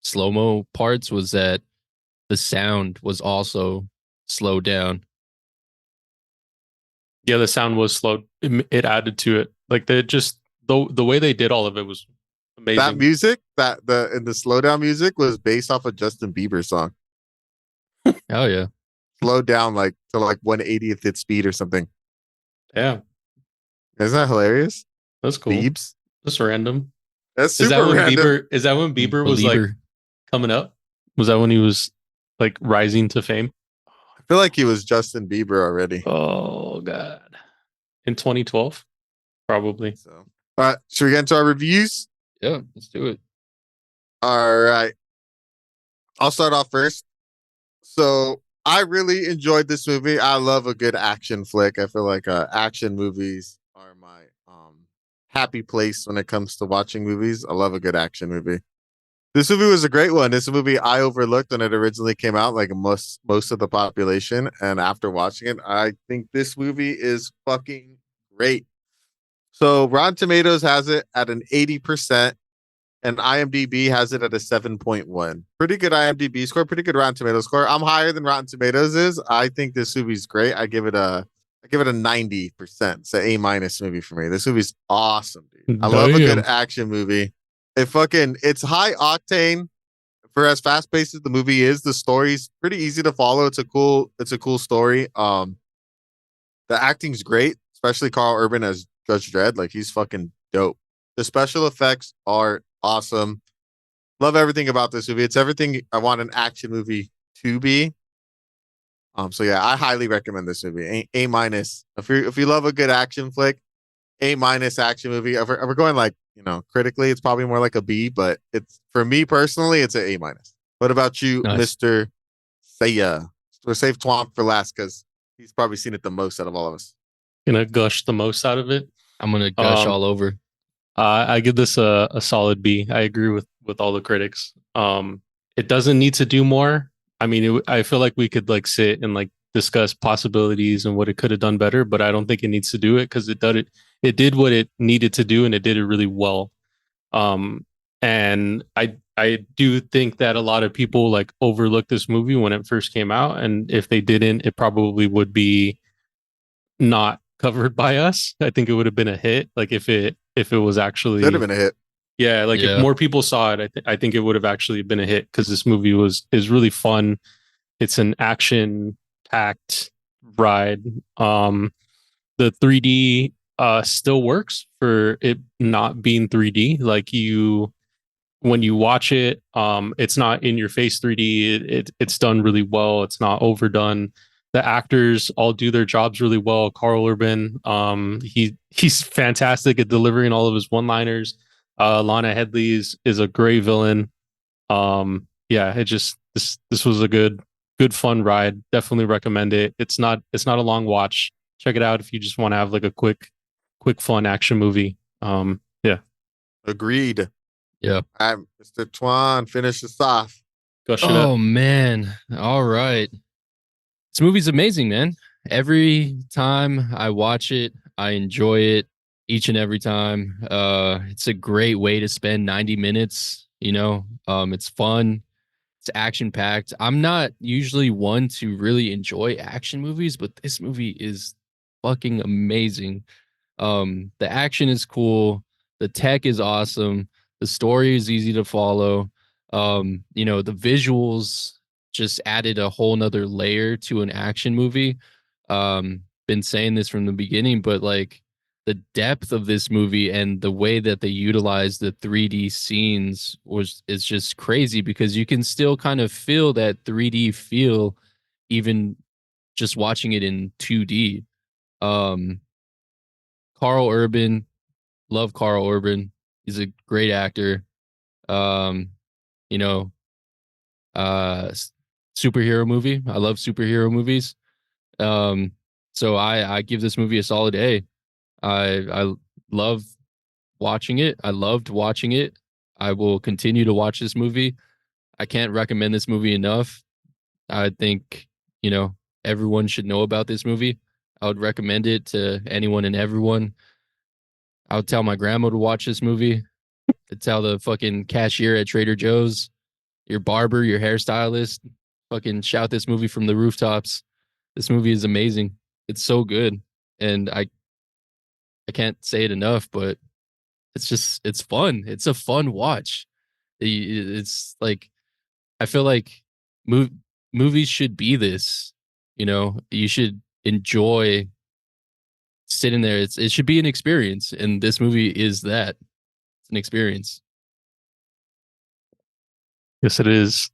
slow-mo parts was that the sound was also slowed down. Yeah, the sound was slowed. It added to it. Like they just the way they did all of it was amazing. That music, the slowdown music was based off a Justin Bieber song. Oh yeah. Slowed down like to like 1/80th its speed or something. Yeah, Isn't that hilarious? that's cool. Biebs. That's random. That's Is super that when random. Bieber was like Belieber. coming up? Was that when he was like rising to fame? I feel like he was Justin Bieber already. Oh god. In 2012? Probably. So, all right, should we get into our reviews? Yeah, let's do it. All right, I'll start off first. So I really enjoyed this movie. I love a good action flick. I feel like action movies are my happy place when it comes to watching movies. I love a good action movie. This movie was a great one. This is a movie I overlooked when it originally came out, like most of the population. And after watching it, I think this movie is fucking great. So Rotten Tomatoes has it at an 80%, and IMDb has it at a 7.1. Pretty good IMDb score, pretty good Rotten Tomatoes score. I'm higher than Rotten Tomatoes is. I think this movie's great. I give it a 90%. It's an A- movie for me. This movie's awesome, dude. I love a good action movie. It's high octane for as fast paced as the movie is. The story's pretty easy to follow. It's a cool story. The acting's great, especially Karl Urban as Judge Dredd. Like he's fucking dope. The special effects are awesome. Love everything about this movie. It's everything I want an action movie to be. So yeah, I highly recommend this movie. A-. If you love a good action flick, A- action movie. If we're going like, critically, it's probably more like a B, but it's for me personally, it's an A-. What about you, Nice. Mr. Saya? We'll save Twan for last because he's probably seen it the most out of all of us. Gonna gush the most out of it. I'm gonna gush all over. I give this a solid B. I agree with all the critics. It doesn't need to do more. I mean, I feel like we could like sit and like discuss possibilities and what it could have done better, but I don't think it needs to do it because it did what it needed to do, and it did it really well. and I do think that a lot of people like overlooked this movie when it first came out, and if they didn't, it probably would be not covered by us. I think it would have been a hit. Like if it was Should actually, have been a hit. yeah, like if Yeah. more people saw it, I think it would have actually been a hit because this movie is really fun. It's an action packed ride. The 3D still works for it not being 3D. Like when you watch it, it's not in your face 3D. It's done really well. It's not overdone. The actors all do their jobs really well. Karl Urban, he's fantastic at delivering all of his one-liners. Lana Headey is a great villain. Yeah, it just this was a good fun ride. Definitely recommend it. It's not a long watch. Check it out if you just want to have like a quick fun action movie. Yeah. Agreed. Yeah. Mr. Twan, finish this off. Gush it Oh up. man. All right. This movie's amazing, man. Every time I watch it, I enjoy it each and every time. It's a great way to spend 90 minutes, you know. It's fun. It's action packed. I'm not usually one to really enjoy action movies, but this movie is fucking amazing. The action is cool. The tech is awesome. The story is easy to follow. You know, the visuals just added a whole nother layer to an action movie. Been saying this from the beginning, but like the depth of this movie and the way that they utilize the 3D scenes is just crazy because you can still kind of feel that 3D feel even just watching it in 2D. Karl Urban, love Karl Urban. He's a great actor. You know, superhero movie. I love superhero movies. So I give this movie a solid A. I love watching it. I loved watching it. I will continue to watch this movie. I can't recommend this movie enough. I think, you know, everyone should know about this movie. I would recommend it to anyone and everyone. I would tell my grandma to watch this movie. I'd tell the fucking cashier at Trader Joe's, your barber, your hairstylist, fucking shout this movie from the rooftops. This movie is amazing. It's so good. And I can't say it enough, but it's fun. It's a fun watch. It's like I feel like movies should be this. You know, you should enjoy sitting there. It should be an experience, and this movie is that. It's an experience. Yes, it is.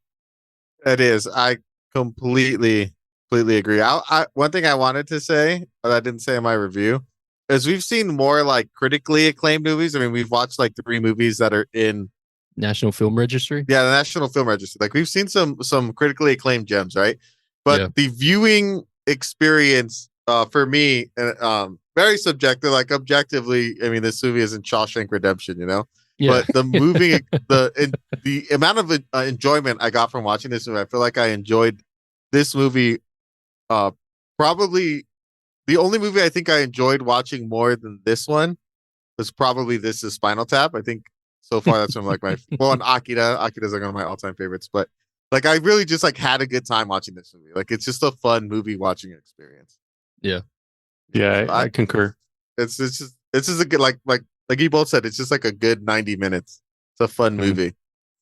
It is. I completely agree. One thing I wanted to say, but I didn't say in my review, is we've seen more like critically acclaimed movies. I mean, we've watched like 3 movies that are in National Film Registry. the National Film Registry. Like we've seen some critically acclaimed gems, right? But Yeah. the viewing experience for me, very subjective. Like objectively, I mean, this movie isn't Shawshank Redemption, you know. Yeah. But the amount of enjoyment I got from watching this movie, I feel like I enjoyed this movie. Probably the only movie I think I enjoyed watching more than this one was probably This Is Spinal Tap. I think so far that's one of like my and Akira. Akira's like one of my all-time favorites, but like I really just like had a good time watching this movie. Like it's just a fun movie watching experience. Yeah. Yeah, So I concur. it's just a good like you both said, it's just like a good 90 minutes. It's a fun movie.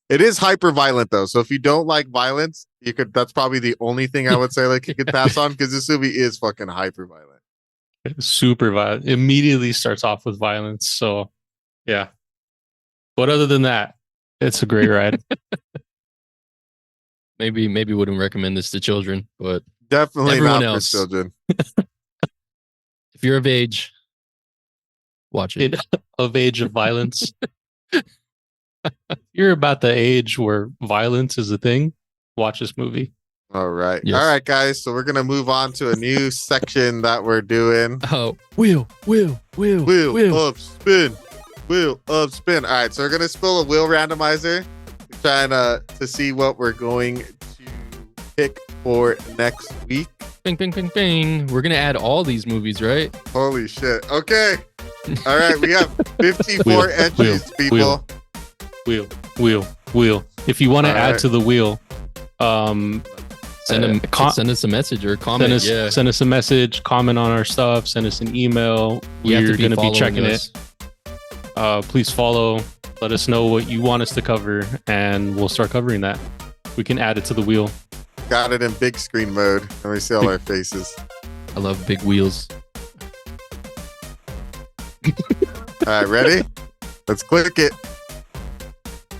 It is hyper violent though, so if you don't like violence, that's probably the only thing I would say like you could pass on because this movie is fucking hyper violent. Super violent. Immediately starts off with violence. So yeah. But other than that, it's a great ride. Maybe wouldn't recommend this to children, but Definitely Everyone not else. for children. if you're of age, watch it. Of age of violence. You're about the age where violence is a thing. Watch this movie. All right. Yes. All right, guys. So we're gonna move on to a new section that we're doing. Oh, wheel Up spin. Wheel up spin. All right, so we're gonna spill a wheel randomizer, trying to see what we're going to pick for next week. Bing, bing, bing, bing. We're gonna add all these movies, right? Holy shit. Okay. All right, we have 54 Wheel, entries, wheel, people. wheel. Wheel. If you want to All add right. to the wheel, Send us a message or a comment. send us a message, comment on our stuff, send us an email. You have We're to going to be following checking us. it. Please follow. Let us know what you want us to cover, and we'll start covering that. We can add it to the wheel. Got it in big screen mode. Let me see all our faces. I love big wheels. All right, ready? Let's click it.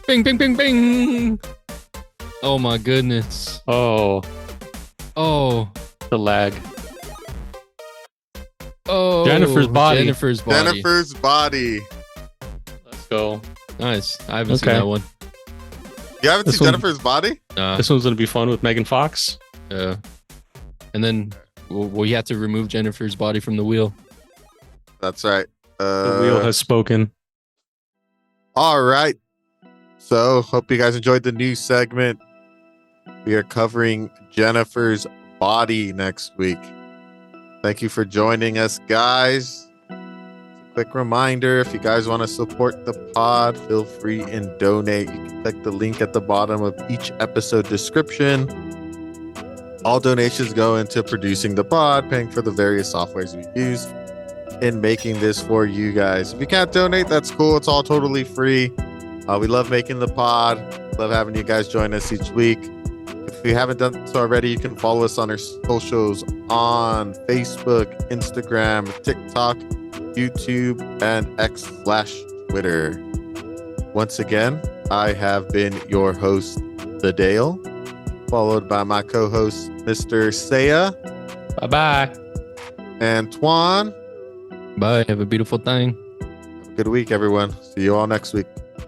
Bing, bing, bing, bing. Oh my goodness. Oh, Oh, the lag. oh. Jennifer's body. Jennifer's body. Jennifer's body. Let's go. Nice. I haven't seen Okay. that one. You haven't This seen one- Jennifer's body? This one's going to be fun with Megan Fox. And then we have to remove Jennifer's body from the wheel. That's right. The wheel has spoken. All right. So, hope you guys enjoyed the new segment. We are covering Jennifer's body next week. Thank you for joining us, guys. Quick reminder, if you guys want to support the pod, feel free and donate. You can click the link at the bottom of each episode description. All donations go into producing the pod, paying for the various softwares we use in making this for you guys. If you can't donate, that's cool. It's all totally free. We love making the pod. Love having you guys join us each week. If you haven't done so already, you can follow us on our socials on Facebook, Instagram, TikTok, YouTube, and X/Twitter. Once again, I have been your host, The Dale, followed by my co-host, Mr. Saya Bye-bye. and Twan. Bye. Have a beautiful thing. Good week, everyone. See you all next week.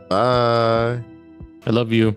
Bye. I love you.